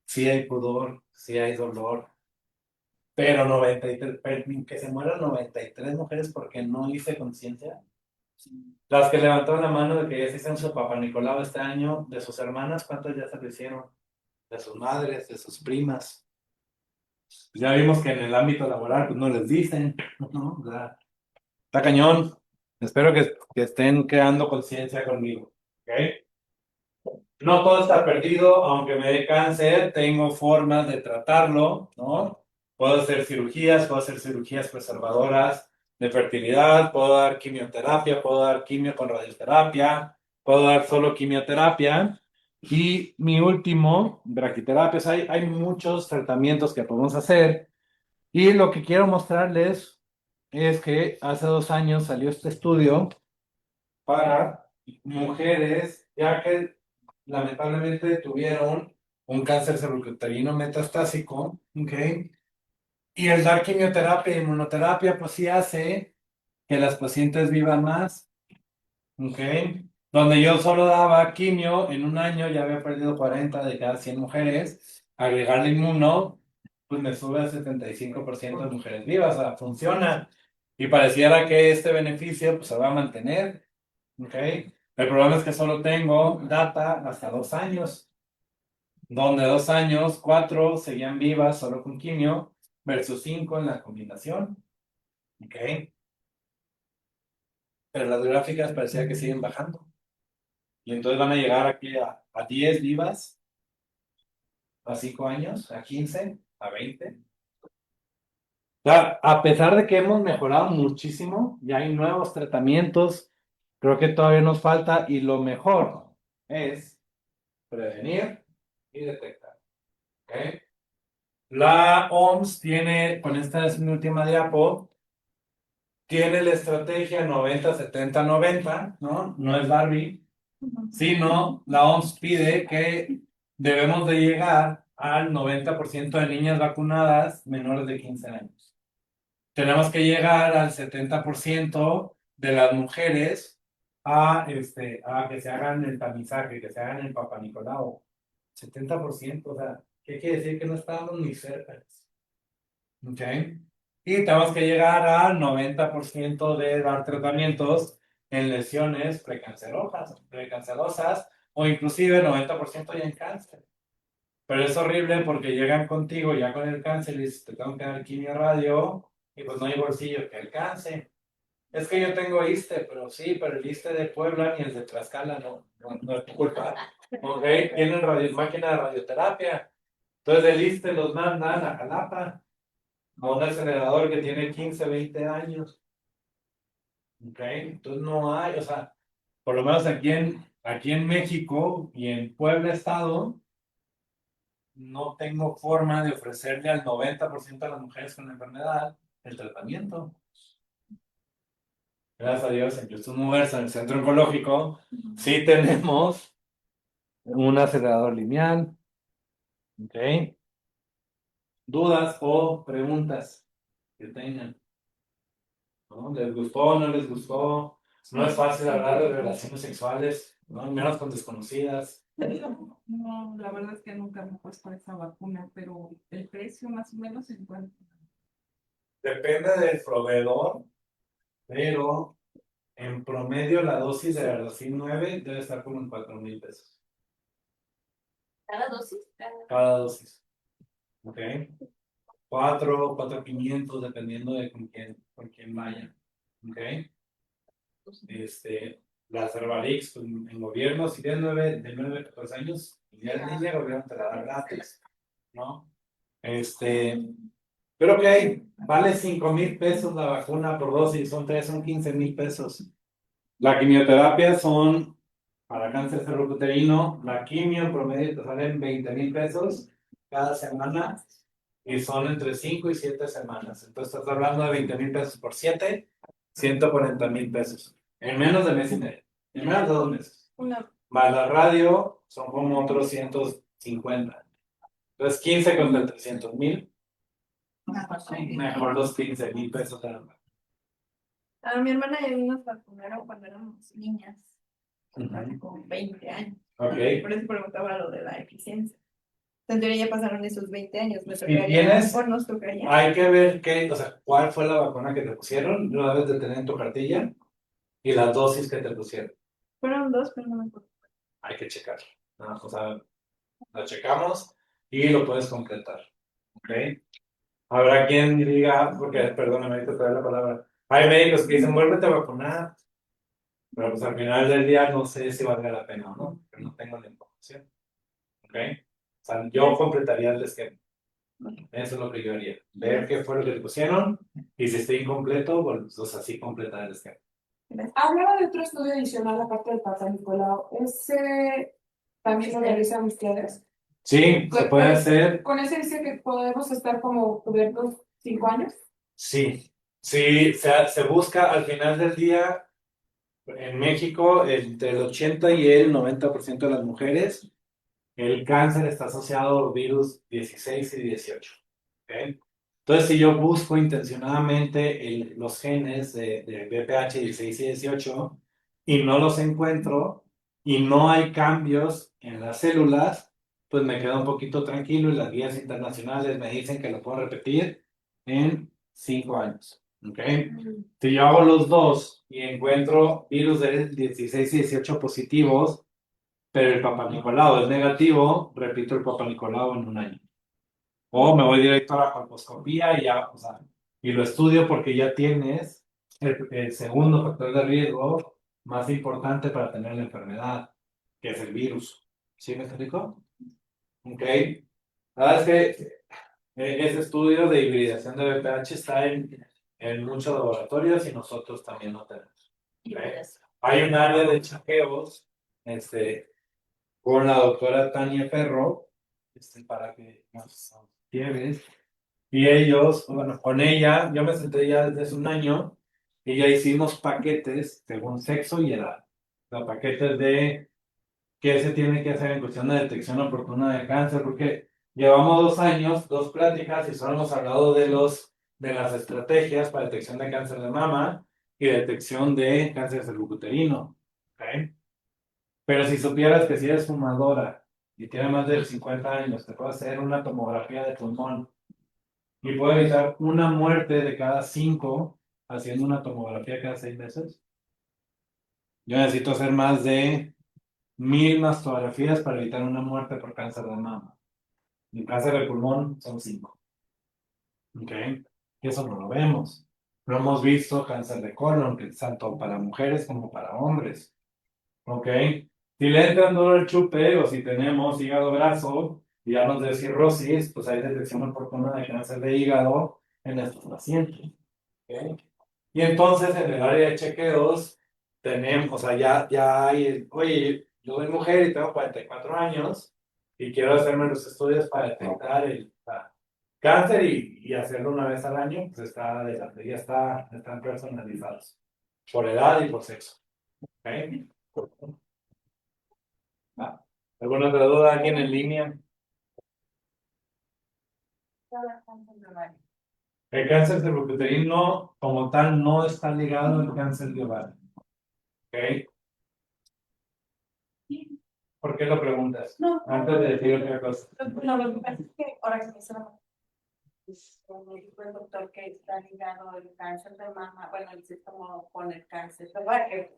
Sí hay pudor, sí hay dolor, pero 93, que se mueran 93 mujeres porque no hice conciencia. Las que levantaron la mano de que ya se hicieron su Papá Nicolau este año, de sus hermanas, ¿cuántas ya se lo hicieron? De sus madres, de sus primas. Pues ya vimos que en el ámbito laboral pues no les dicen, ¿no? O sea, está cañón. Espero que estén creando conciencia conmigo, ¿ok? No todo está perdido, aunque me dé cáncer, tengo formas de tratarlo, ¿no? Puedo hacer cirugías preservadoras de fertilidad, puedo dar quimioterapia, puedo dar quimio con radioterapia, puedo dar solo quimioterapia. Y mi último, braquiterapias, hay muchos tratamientos que podemos hacer. Y lo que quiero mostrarles es que hace 2 años salió este estudio para mujeres, ya que lamentablemente tuvieron un cáncer cervicuterino metastásico, ¿ok? Y el dar quimioterapia y inmunoterapia, pues sí hace que las pacientes vivan más, ¿ok? Donde yo solo daba quimio, en un año ya había perdido 40 de cada 100 mujeres, agregarle inmuno, pues me sube a 75% de mujeres vivas, o sea, funciona. Y pareciera que este beneficio pues, se va a mantener. ¿Ok? El problema es que solo tengo data hasta 2 años, donde 2 años, 4 seguían vivas solo con quimio, versus 5 en la combinación. ¿Ok? Pero las gráficas parecía que siguen bajando. Y entonces van a llegar aquí a 10 vivas, a 5 años, a 15, a 20. O sea, a pesar de que hemos mejorado muchísimo, ya hay nuevos tratamientos, creo que todavía nos falta y lo mejor es prevenir y detectar. ¿Ok? La OMS tiene, con esta es mi última diapo, tiene la estrategia 90-70-90, ¿no? No es Barbie, sino la OMS pide que debemos de llegar al 90% de niñas vacunadas menores de 15 años. Tenemos que llegar al 70% de las mujeres a que se hagan el tamizaje, que se hagan el Papá Nicolau. 70%, o sea, ¿qué quiere decir? Que no estamos ni cerca. ¿Ok? Y tenemos que llegar al 90% de dar tratamientos en lesiones precancerosas o inclusive 90% ya en cáncer. Pero es horrible porque llegan contigo ya con el cáncer y dices, te tengo que dar quimio radio y pues no hay bolsillo que alcance. Es que yo tengo ISSSTE, pero sí, pero el ISSSTE de Puebla ni el de Tlaxcala no es tu culpa. ¿Ok? Tienen máquina de radioterapia. Entonces el ISSSTE los mandan a Jalapa a un acelerador que tiene 15, 20 años. ¿Ok? Entonces no hay, o sea, por lo menos aquí en México y en Puebla Estado, no tengo forma de ofrecerle al 90% de las mujeres con la enfermedad el tratamiento. Gracias a Dios, en Jesús Mujeres, en el centro oncológico, sí tenemos un acelerador lineal. ¿Ok? ¿Dudas o preguntas que tengan? ¿No? ¿Les gustó? ¿No les gustó? No es fácil hablar de relaciones sexuales, ¿no? Menos con desconocidas. No, la verdad es que nunca me he puesto esa vacuna, pero el precio más o menos en cuanto. Depende del proveedor, pero en promedio la dosis de Gardasil 9 debe estar como en 4,000 pesos. Cada dosis. Cada dosis. ¿Ok? 4,500 dependiendo de con quién vaya. ¿Ok? Las Herbalix pues, en gobierno, si tienes de 9 a 14 años, y ya es niña, el gobierno te la da gratis, ¿no? Pero ok, vale 5,000 pesos la vacuna por dosis, son 15,000 pesos. La quimioterapia son para cáncer cervicuterino, la quimio en promedio te salen 20,000 pesos cada semana y son entre 5 y 7 semanas. Entonces estás hablando de 20,000 pesos por 7, 140,000 pesos. En menos de mes y medio. En menos de 2 meses. Una, Más la radio son como otros 150. Entonces 15 contra 300,000. Mejor los 15,000 pesos. a mi hermana y a mí nos vacunaron cuando éramos niñas, hace Ujú. como 20 años. Ok. Por eso preguntaba lo de la eficiencia. En teoría ya pasaron esos 20 años, me ¿Y tocaría tienes? o nos tocaría. Hay que ver o sea, cuál fue la vacuna que te pusieron, lo debes de tener en tu cartilla y las dosis que te pusieron. Fueron dos, pero no me acuerdo. Hay que checarlo, ¿no? O sea, lo checamos y lo puedes completar, ¿ok? Habrá quien diga, porque, perdóname, ahorita te doy la palabra. Hay médicos que dicen, vuélvete a vacunar, pero pues al final del día no sé si valga la pena o no, porque no tengo la información, ¿ok? O sea, yo completaría el esquema. Eso es lo que yo haría. Ver qué fue lo que te pusieron y si está incompleto, pues así completar el esquema. Hablaba de otro estudio adicional aparte del Papa Nicolau. ¿Ese también lo realizan ustedes? Sí, se puede hacer. Con ese dice que podemos estar como cubiertos 5 años. Sí, sí, se busca al final del día en México entre el 80 y el 90% de las mujeres, el cáncer está asociado a virus 16 y 18. ¿Ok? Entonces, si yo busco intencionadamente los genes de BPH 16 y 18 y no los encuentro y no hay cambios en las células, pues me quedo un poquito tranquilo y las guías internacionales me dicen que lo puedo repetir en 5 años. ¿Ok? Si yo hago los dos y encuentro virus de 16 y 18 positivos, pero el Papa Nicolau es negativo, repito el Papa Nicolau en un año. O me voy directo a la colposcopía y ya, o sea, y lo estudio porque ya tienes el segundo factor de riesgo más importante para tener la enfermedad, que es el virus. ¿Sí me explico? Ok. La verdad es que ese estudio de hibridación de BPH está en muchos laboratorios y nosotros también lo tenemos. ¿Ok? Hay un área de chequeos, con la doctora Tania Ferro, para que nos lleves. Y ellos, bueno, con ella, yo me senté ya desde hace un año y ya hicimos paquetes según sexo y edad. O sea, paquetes de qué se tiene que hacer en cuestión de detección oportuna de cáncer, porque llevamos 2 años, 2 pláticas y solo hemos hablado de las estrategias para detección de cáncer de mama y detección de cáncer cervicuterino. ¿Ok? Pero si supieras que si eres fumadora y tienes más de 50 años, te puedo hacer una tomografía de pulmón y puedo evitar una muerte de cada 5 haciendo una tomografía cada 6 meses. Yo necesito hacer más de 1,000 mastografías para evitar una muerte por cáncer de mama. Y cáncer de pulmón son 5. ¿Ok? Y eso no lo vemos. No hemos visto cáncer de colon, que es tanto para mujeres como para hombres. ¿Ok? Si le entran duro el chupe o si tenemos hígado graso y hablamos de cirrosis, pues hay detección oportuna de cáncer de hígado en estos pacientes. ¿Ok? Y entonces en el área de chequeos tenemos, o sea, ya hay, oye, yo soy mujer y tengo 44 años y quiero hacerme los estudios para detectar el cáncer y hacerlo una vez al año, pues ya están personalizados por edad y por sexo. ¿Ok? Ah, ¿Alguna otra duda? ¿Alguien en línea? El cáncer cervicuterino como tal no está ligado al cáncer de ovario. ¿Ok? ¿Por qué lo preguntas? No. Antes de decir otra cosa. No, lo que pasa es que ahora que me suena, pues, como dijo el doctor que está ligado el cáncer de mama, bueno, dice como con el cáncer de ovario,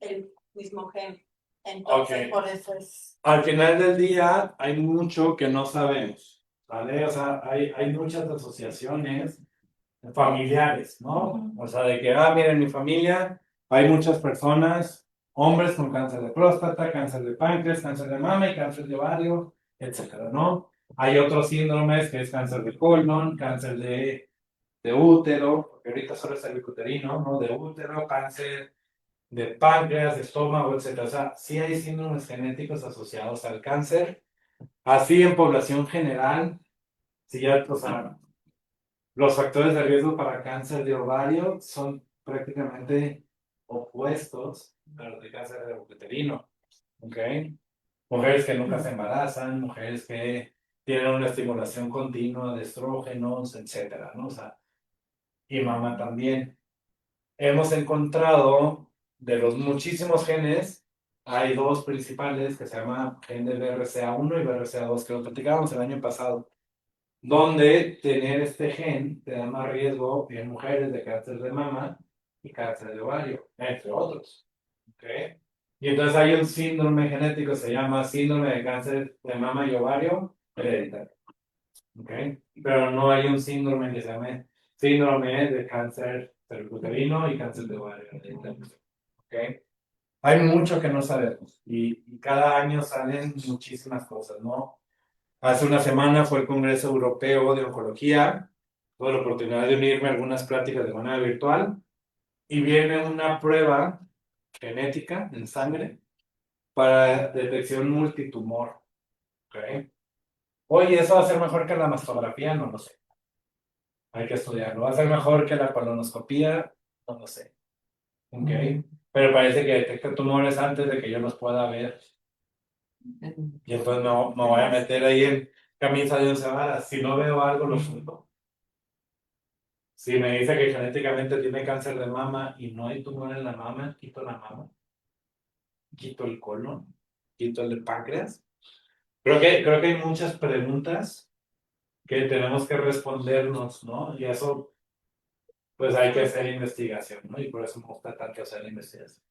el mismo gen. Entonces, Ok. por eso es. Al final del día hay mucho que no sabemos, ¿vale? O sea, hay muchas asociaciones familiares, ¿no? O sea, de que, mira, en mi familia hay muchas personas, hombres con cáncer de próstata, cáncer de páncreas, cáncer de mama y cáncer de ovario, etcétera, ¿no? Hay otros síndromes que es cáncer de colon, cáncer de útero, porque ahorita solo es cervicuterino, ¿no? De útero, cáncer de páncreas, de estómago, etcétera. O sea, sí hay síndromes genéticos asociados al cáncer. Así en población general, sí ya, o sea, los factores de riesgo para cáncer de ovario son prácticamente opuestos a los de cáncer de uterino. ¿Ok? Mujeres que nunca se embarazan, mujeres que tienen una estimulación continua de estrógenos, etcétera, ¿no? O sea, y mama también. Hemos encontrado de los muchísimos genes, hay dos principales que se llaman gen de BRCA1 y BRCA2, que lo platicábamos el año pasado, donde tener este gen te da más riesgo en mujeres de cáncer de mama y cáncer de ovario, entre otros. ¿Ok? Y entonces hay un síndrome genético, se llama síndrome de cáncer de mama y ovario hereditario. ¿Ok? Pero no hay un síndrome que se llame síndrome de cáncer cervicuterino y cáncer de ovario hereditario. ¿Ok? Hay mucho que no sabemos y cada año salen muchísimas cosas, ¿no? Hace una semana fue el Congreso Europeo de Oncología. Tuve la oportunidad de unirme a algunas pláticas de manera virtual y viene una prueba genética en sangre para detección multitumor. ¿Ok? Oye, ¿eso va a ser mejor que la mastografía? No lo sé. Hay que estudiarlo. ¿Va a ser mejor que la colonoscopía? No lo sé. ¿Ok? Pero parece que detecta tumores antes de que yo los pueda ver. Y entonces no me voy a meter ahí en camisa de once varas. Si no veo algo, lo suelto. Si me dice que genéticamente tiene cáncer de mama y no hay tumor en la mama, quito la mama, quito el colon, quito el de páncreas. Creo que hay muchas preguntas que tenemos que respondernos, ¿no? Y eso, pues hay que hacer investigación, ¿no? Y por eso me gusta tanto hacer la investigación.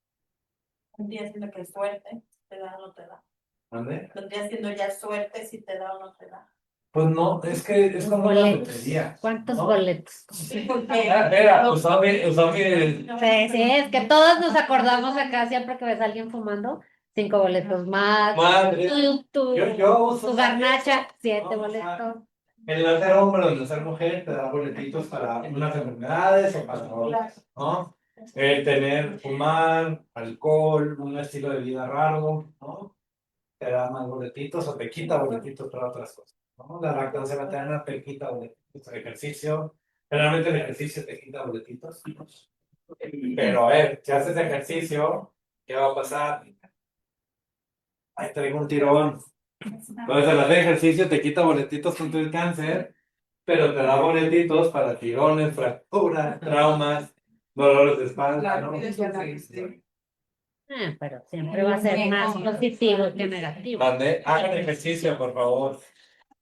Vendría siendo que suerte, te da o no te da. ¿Dónde? Vendría siendo ya suerte si te da o no te da. Pues no, es que es como una lotería. ¿Cuántos ¿no? boletos? Sí, porque. Mira, usó mi. Sí, sí, es que todos nos acordamos acá siempre que ves a alguien fumando, 5 boletos más. Madre. Yo uso Tu garnacha, 7 No, boletos. El nacer hombre o el nacer mujer te da boletitos para unas enfermedades o para otras, ¿no? El tener, fumar, alcohol, un estilo de vida raro, ¿no? Te da más boletitos o te quita boletitos para otras cosas, ¿no? La lactancia materna te quita boletitos, el ejercicio, generalmente el ejercicio te quita boletitos, pero si haces ejercicio, ¿qué va a pasar? Ahí traigo un tirón. Entonces, al hacer ejercicio te quita boletitos contra el cáncer, pero te da boletitos para tirones, fracturas, traumas, dolores de espalda, ¿no? Pero siempre va a ser más positivo que negativo. Hagan ejercicio, por favor.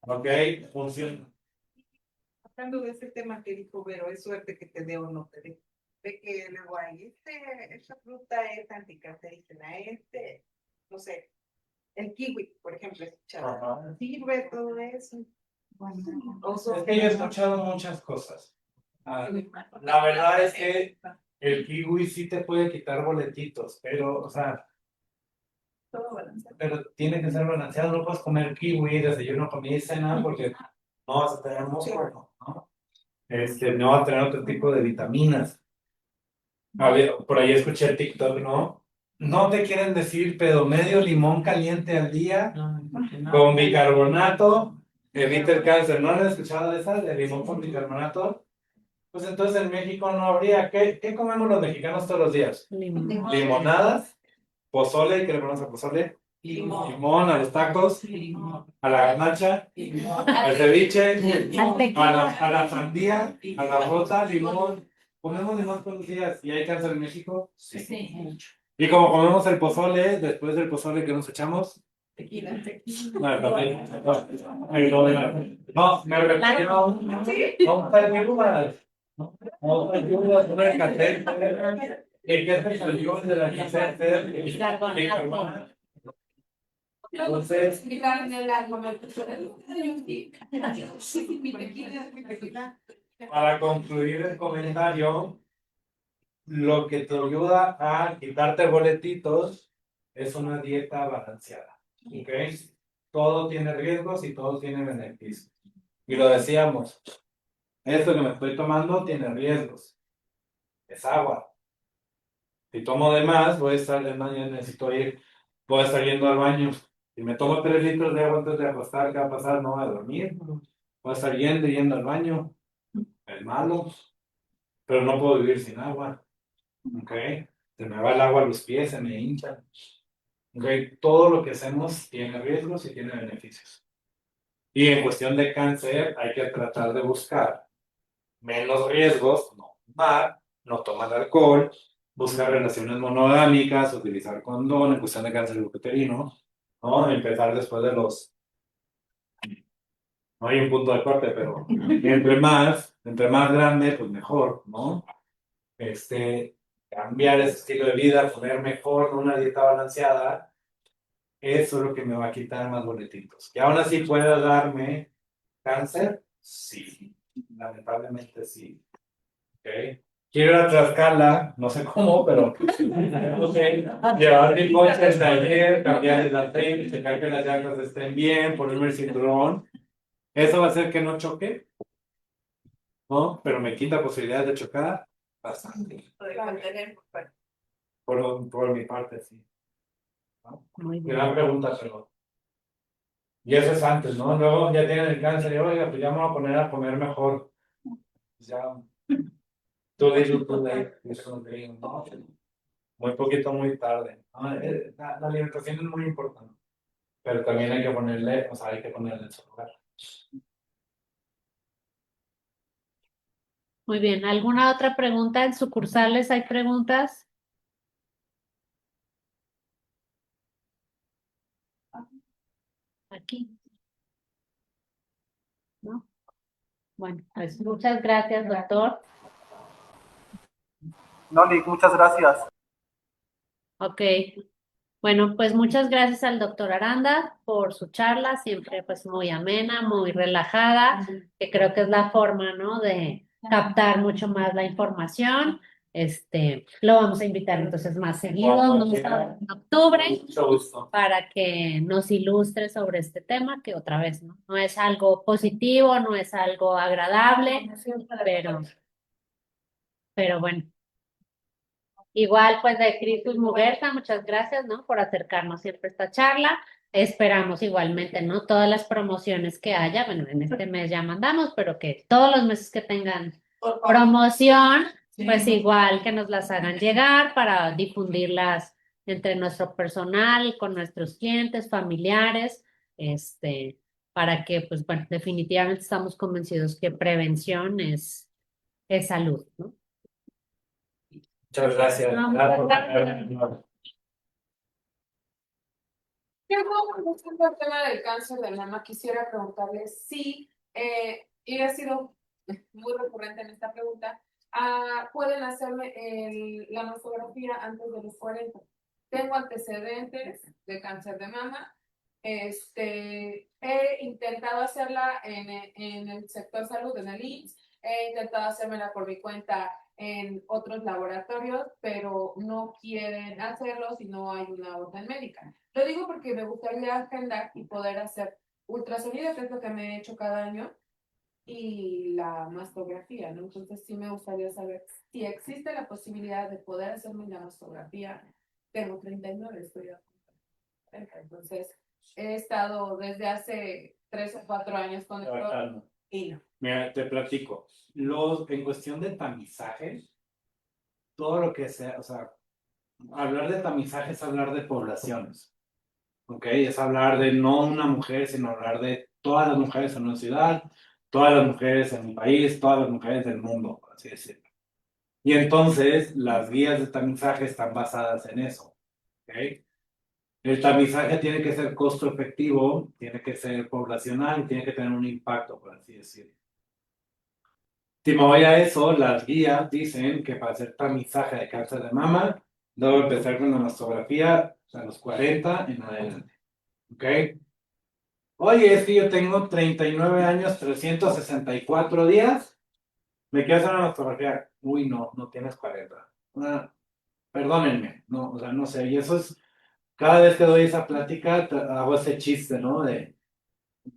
¿Ok? Funciona. Hablando de ese tema que dijo Vero, es suerte que te dé o no te dé. De que luego hay, esta fruta es anticancerígena, no sé, el kiwi, por ejemplo, he escuchado. Ajá. Sirve todo eso. Es que yo he escuchado muchas cosas. La verdad es que el kiwi sí te puede quitar boletitos, pero, o sea, Todo balanceado. pero tiene que ser balanceado. No puedes comer kiwi, desayuno, comida y cena, porque no vas a tener músculo, ¿no? No vas a tener otro tipo de vitaminas. A ver, por ahí escuché el TikTok, ¿no? No te quieren decir, pero medio limón caliente al día con bicarbonato evita el cáncer. ¿No han escuchado de esa, de limón con bicarbonato? Pues entonces en México no habría. ¿Qué comemos los mexicanos todos los días? Limón. Limonadas, pozole y cremosa pozole. Limón a los tacos, a la garnacha, al ceviche, a la sandía, a la rota, limón. ¿Comemos limón todos los días y hay cáncer en México? Sí. Y como comemos el pozole, después del pozole que nos echamos. Tequila. No, me refiero. No, para uvas. No, uvas, una café. El que es el limón de la carbonato. Entonces, para concluir el comentario, lo que te ayuda a quitarte boletitos es una dieta balanceada. ¿Ok? Todo tiene riesgos y todo tiene beneficios. Y lo decíamos, esto que me estoy tomando tiene riesgos. Es agua. Si tomo de más, voy a estar de más, voy a estar yendo al baño. Si me tomo 3 litros de agua antes de acostar, ¿qué va a pasar? No voy a dormir. Voy a estar yendo al baño. Es malo. Pero no puedo vivir sin agua. ¿Ok? Se me va el agua a los pies, se me hincha. ¿Ok? Todo lo que hacemos tiene riesgos y tiene beneficios. Y en cuestión de cáncer, hay que tratar de buscar menos riesgos, no fumar, no tomar alcohol, buscar relaciones monogámicas, utilizar condón en cuestión de cáncer uterino, ¿no? Empezar después de los. No hay un punto de corte, pero entre más grande, pues mejor, ¿no? Cambiar ese estilo de vida, comer mejor, una dieta balanceada, eso es lo que me va a quitar más boletitos. Que aún así pueda darme cáncer, sí, lamentablemente sí. ¿Ok? Quiero ir a Tlaxcala, no sé cómo, pero llevar mi coche al taller, cambiar el aceite, checar que las llantas estén bien, ponerme el cinturón. Eso va a hacer que no choque, ¿no? Pero me quita posibilidades de chocar bastante. Por mi parte, sí. ¿No? Muy bien. Gran pregunta, pero. Y eso es antes, ¿no? Luego ya tienen el cáncer y, oiga, pues ya me voy a poner a comer mejor. Pues ya. Tú dices, ¿no? Muy poquito, muy tarde. ¿No? La alimentación es muy importante. Pero también hay que ponerle, o sea, hay que ponerle en su lugar. Muy bien. ¿Alguna otra pregunta? ¿En sucursales hay preguntas? Aquí. ¿No? Bueno, pues muchas gracias, doctor. Noli, muchas gracias. Ok. Bueno, pues muchas gracias al doctor Aranda por su charla, siempre pues muy amena, muy relajada, que creo que es la forma, ¿no? De captar mucho más la información. Lo vamos a invitar entonces más seguido, ¿no? En octubre, Mucho gusto. para que nos ilustre sobre este tema, que otra vez, ¿no? No es algo positivo, no es algo agradable, pero bueno. Igual, pues de Cristus Muguerza, muchas gracias, ¿no? Por acercarnos siempre a esta charla. Esperamos igualmente, ¿no? Todas las promociones que haya, bueno, en este mes ya mandamos, pero que todos los meses que tengan promoción, pues igual que nos las hagan llegar para difundirlas entre nuestro personal, con nuestros clientes, familiares, para que, pues bueno, definitivamente estamos convencidos que prevención es salud, ¿no? Muchas gracias. No, Gracias por muchas tenerme. Volviendo al tema del cáncer de mama, quisiera preguntarle si, y ha sido muy recurrente en esta pregunta, pueden hacerme la mastografía antes de los 40. Tengo antecedentes de cáncer de mama. He intentado hacerla en el sector salud, en el IMSS, he intentado hacérmela por mi cuenta en otros laboratorios, pero no quieren hacerlo si no hay una orden médica. Lo digo porque me gustaría agendar y poder hacer ultrasonido, que es lo que me he hecho cada año, y la mastografía, ¿no? Entonces sí me gustaría saber si existe la posibilidad de poder hacerme la mastografía. Tengo 39, estoy a 40, entonces he estado desde hace 3 o 4 años con esto y no. Mira, te platico. En cuestión de tamizaje, todo lo que sea, o sea, hablar de tamizaje es hablar de poblaciones. ¿ok? Es hablar de no una mujer, sino hablar de todas las mujeres en una ciudad, todas las mujeres en un país, todas las mujeres del mundo, por así decirlo. Y entonces las guías de tamizaje están basadas en eso, ¿ok? El tamizaje tiene que ser costo efectivo, tiene que ser poblacional y tiene que tener un impacto, por así decirlo. Si me voy a eso, las guías dicen que para hacer tamizaje de cáncer de mama, debo empezar con la mastografía a los 40 en adelante. ¿Ok? Oye, es que yo tengo 39 años, 364 días. ¿Me quiero hacer una mastografía? Uy, no, no tienes 40. Ah, perdónenme, no, o sea, no sé. Y eso es, cada vez que doy esa plática, hago ese chiste, ¿no? De,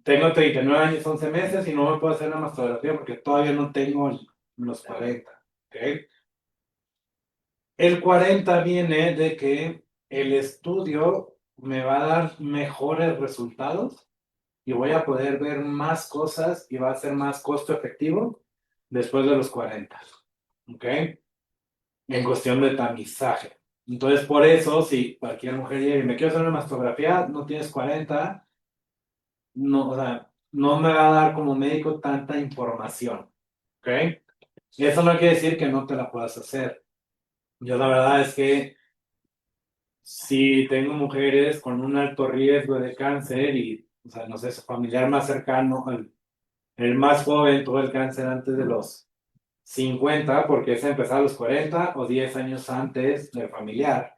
tengo 39 años, 11 meses y no me puedo hacer la mastografía porque todavía no tengo los 40. ¿Ok? El 40 viene de que el estudio me va a dar mejores resultados y voy a poder ver más cosas y va a ser más costo efectivo después de los 40. ¿Ok? En cuestión de tamizaje. Entonces, por eso, si cualquier mujer llega y me quiero hacer una mastografía, no tienes 40, no, o sea, no me va a dar como médico tanta información. ¿Ok? Eso no quiere decir que no te la puedas hacer. Yo la verdad es que si tengo mujeres con un alto riesgo de cáncer y, o sea, no sé, su familiar más cercano, el más joven tuvo el cáncer antes de los 50, porque es empezar a los 40 o 10 años antes del familiar.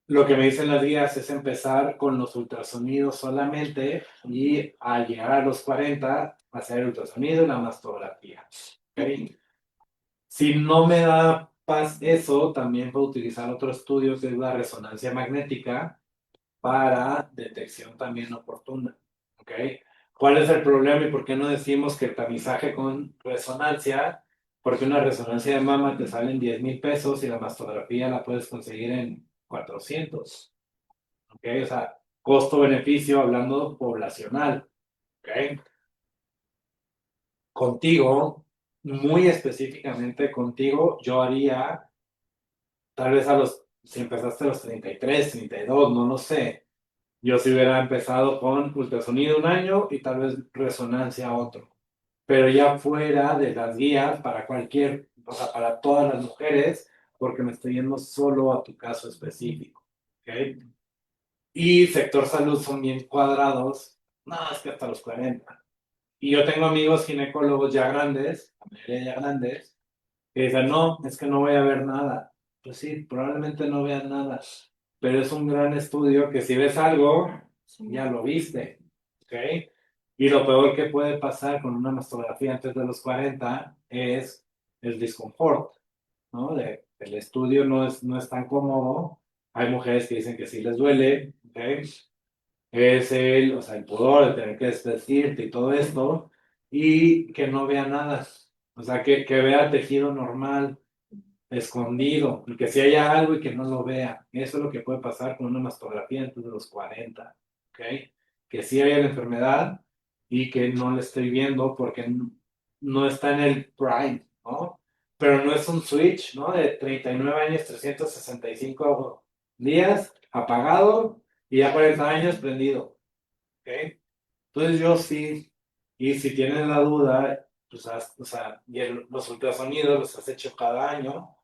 Lo que me dicen las guías es empezar con los ultrasonidos solamente y al llegar a los 40 hacer el ultrasonido y la mastografía. ¿Ok? Si no me da paz eso, también puedo utilizar otro estudio que es la resonancia magnética para detección también oportuna. ¿Ok? ¿Cuál es el problema y por qué no decimos que el tamizaje con resonancia, porque una resonancia de mama te sale en 10,000 pesos y la mastografía la puedes conseguir en 400? ¿Ok? O sea, costo-beneficio hablando poblacional. ¿Ok? Contigo, muy específicamente contigo, yo haría, tal vez si empezaste a los 33, 32, no lo sé. Yo si hubiera empezado con ultrasonido un año y tal vez resonancia otro. Pero ya fuera de las guías para cualquier, o sea, para todas las mujeres, porque me estoy yendo solo a tu caso específico. ¿Ok? Y sector salud son bien cuadrados. No, es que hasta los 40. Y yo tengo amigos ginecólogos ya grandes, la mayoría ya grandes, que dicen, no, es que no voy a ver nada. Pues sí, probablemente no vean nada, pero es un gran estudio que si ves algo, ya lo viste, ¿ok? Y lo peor que puede pasar con una mastografía antes de los 40 es el disconfort, ¿no? El estudio no es tan cómodo. Hay mujeres que dicen que sí les duele, ¿ok? Es o sea, el pudor de tener que desvestirte y todo esto, y que no vea nada, o sea, que vea tejido normal, escondido, y que si haya algo y que no lo vea. Eso es lo que puede pasar con una mastografía antes de los 40, ¿ok? Que sí haya la enfermedad y que no la estoy viendo porque no está en el prime, ¿no? Pero no es un switch, ¿no? De 39 años, 365 días apagado y ya 40 años prendido, ¿ok? Entonces yo sí, y si tienes la duda, pues o sea, y los ultrasonidos los has hecho cada año,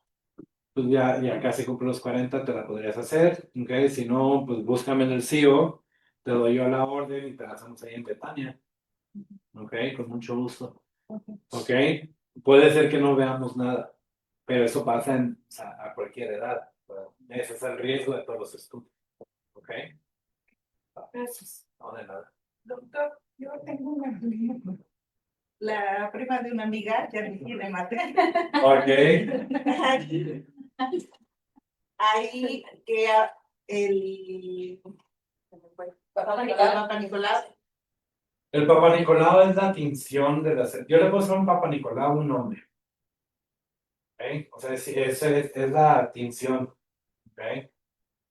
pues ya casi cumple los 40, te la podrías hacer, ¿ok? Si no, pues búscame en el CIO, te doy yo la orden y te la hacemos ahí en Betania, ¿ok? Con mucho gusto, ¿ok? Puede ser que no veamos nada, pero eso pasa o sea, a cualquier edad. Ese es el riesgo de todos los estudios, ¿ok? Gracias. No, de nada. Doctor, yo tengo una prima, la prima de una amiga, ya ni tiene matriz. Ok. Ahí que el Papa Nicolás, El Papa Nicolau es la tinción de la... Yo le puedo hacer un Papa Nicolau un nombre, ¿ok? O sea, es la tinción, ¿ok?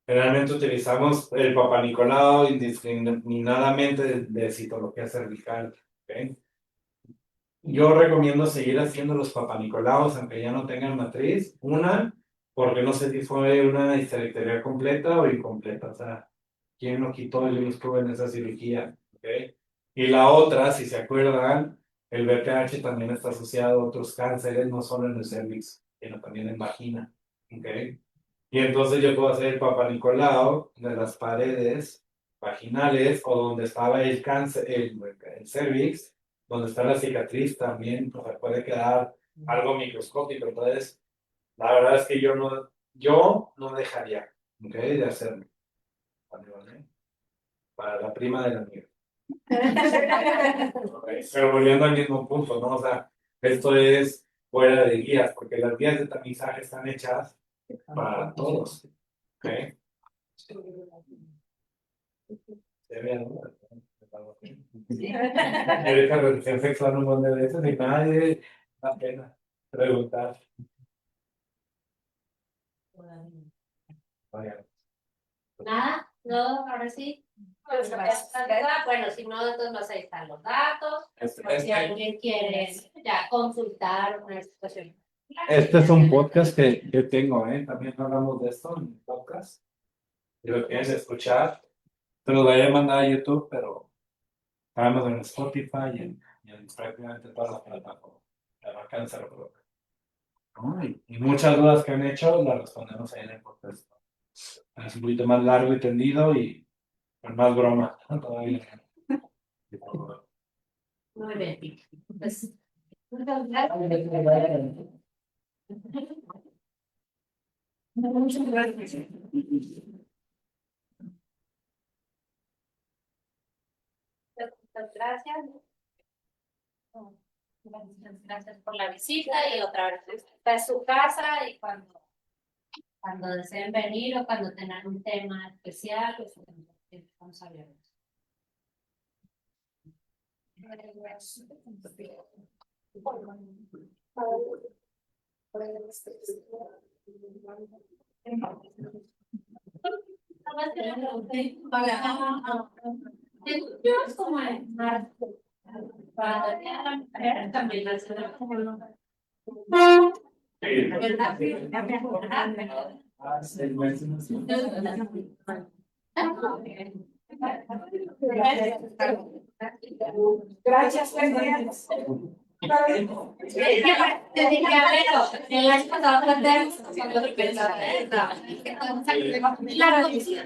Generalmente utilizamos el Papa Nicolau indiscriminadamente de citología cervical, ¿ok? Yo recomiendo seguir haciendo los Papa Nicolaus aunque ya no tengan matriz. Una, porque no sé si fue una histerectomía completa o incompleta, o sea, ¿Quién lo quitó? Yo no estuve en esa cirugía, ¿ok? Y la otra, si se acuerdan, el BPH también está asociado a otros cánceres, no solo en el cervix, sino también en vagina, ¿ok? Y entonces yo puedo hacer el Papa Nicolau de las paredes vaginales o donde estaba el cáncer, el cervix, donde está la cicatriz también, o sea, puede quedar algo microscópico. Entonces, la verdad es que yo no dejaría, ¿ok? De hacerlo. ¿Vale? Para la prima de la amiga. Ok, pero volviendo al mismo punto, ¿no? O sea, esto es fuera de guías, porque las guías de tamizaje están hechas para todos. ¿Ok? Se ve, ¿no? Ahorita religión sexual un montón de veces y nadie da pena preguntar. Oigan, Nada, no, ahora sí. Bueno, si no, de todos modos ahí están los datos. Por si alguien quiere ya consultar una situación. Este es un podcast que tengo, ¿eh? También hablamos de esto en un podcast. Si lo quieres escuchar, te lo voy a mandar a YouTube, pero estamos en Spotify y en prácticamente todas las plataformas. La marca Cáncer Rock. ¿No? Y muchas dudas que han hecho las respondemos ahí en el podcast. Es un poquito más largo y tendido y con más broma, ¿no? Todavía. Muy bien. Pues, muchas gracias. Muchas gracias. Muchas gracias. Gracias por la visita y otra vez está en su casa y cuando deseen venir o cuando tengan un tema especial, pues estamos abiertos. Yo es como en marzo. Para la mujer también la ciudad como no. Gracias, Te dije, a ver, el año pasado planteamos cuando pensaba, claro, sí,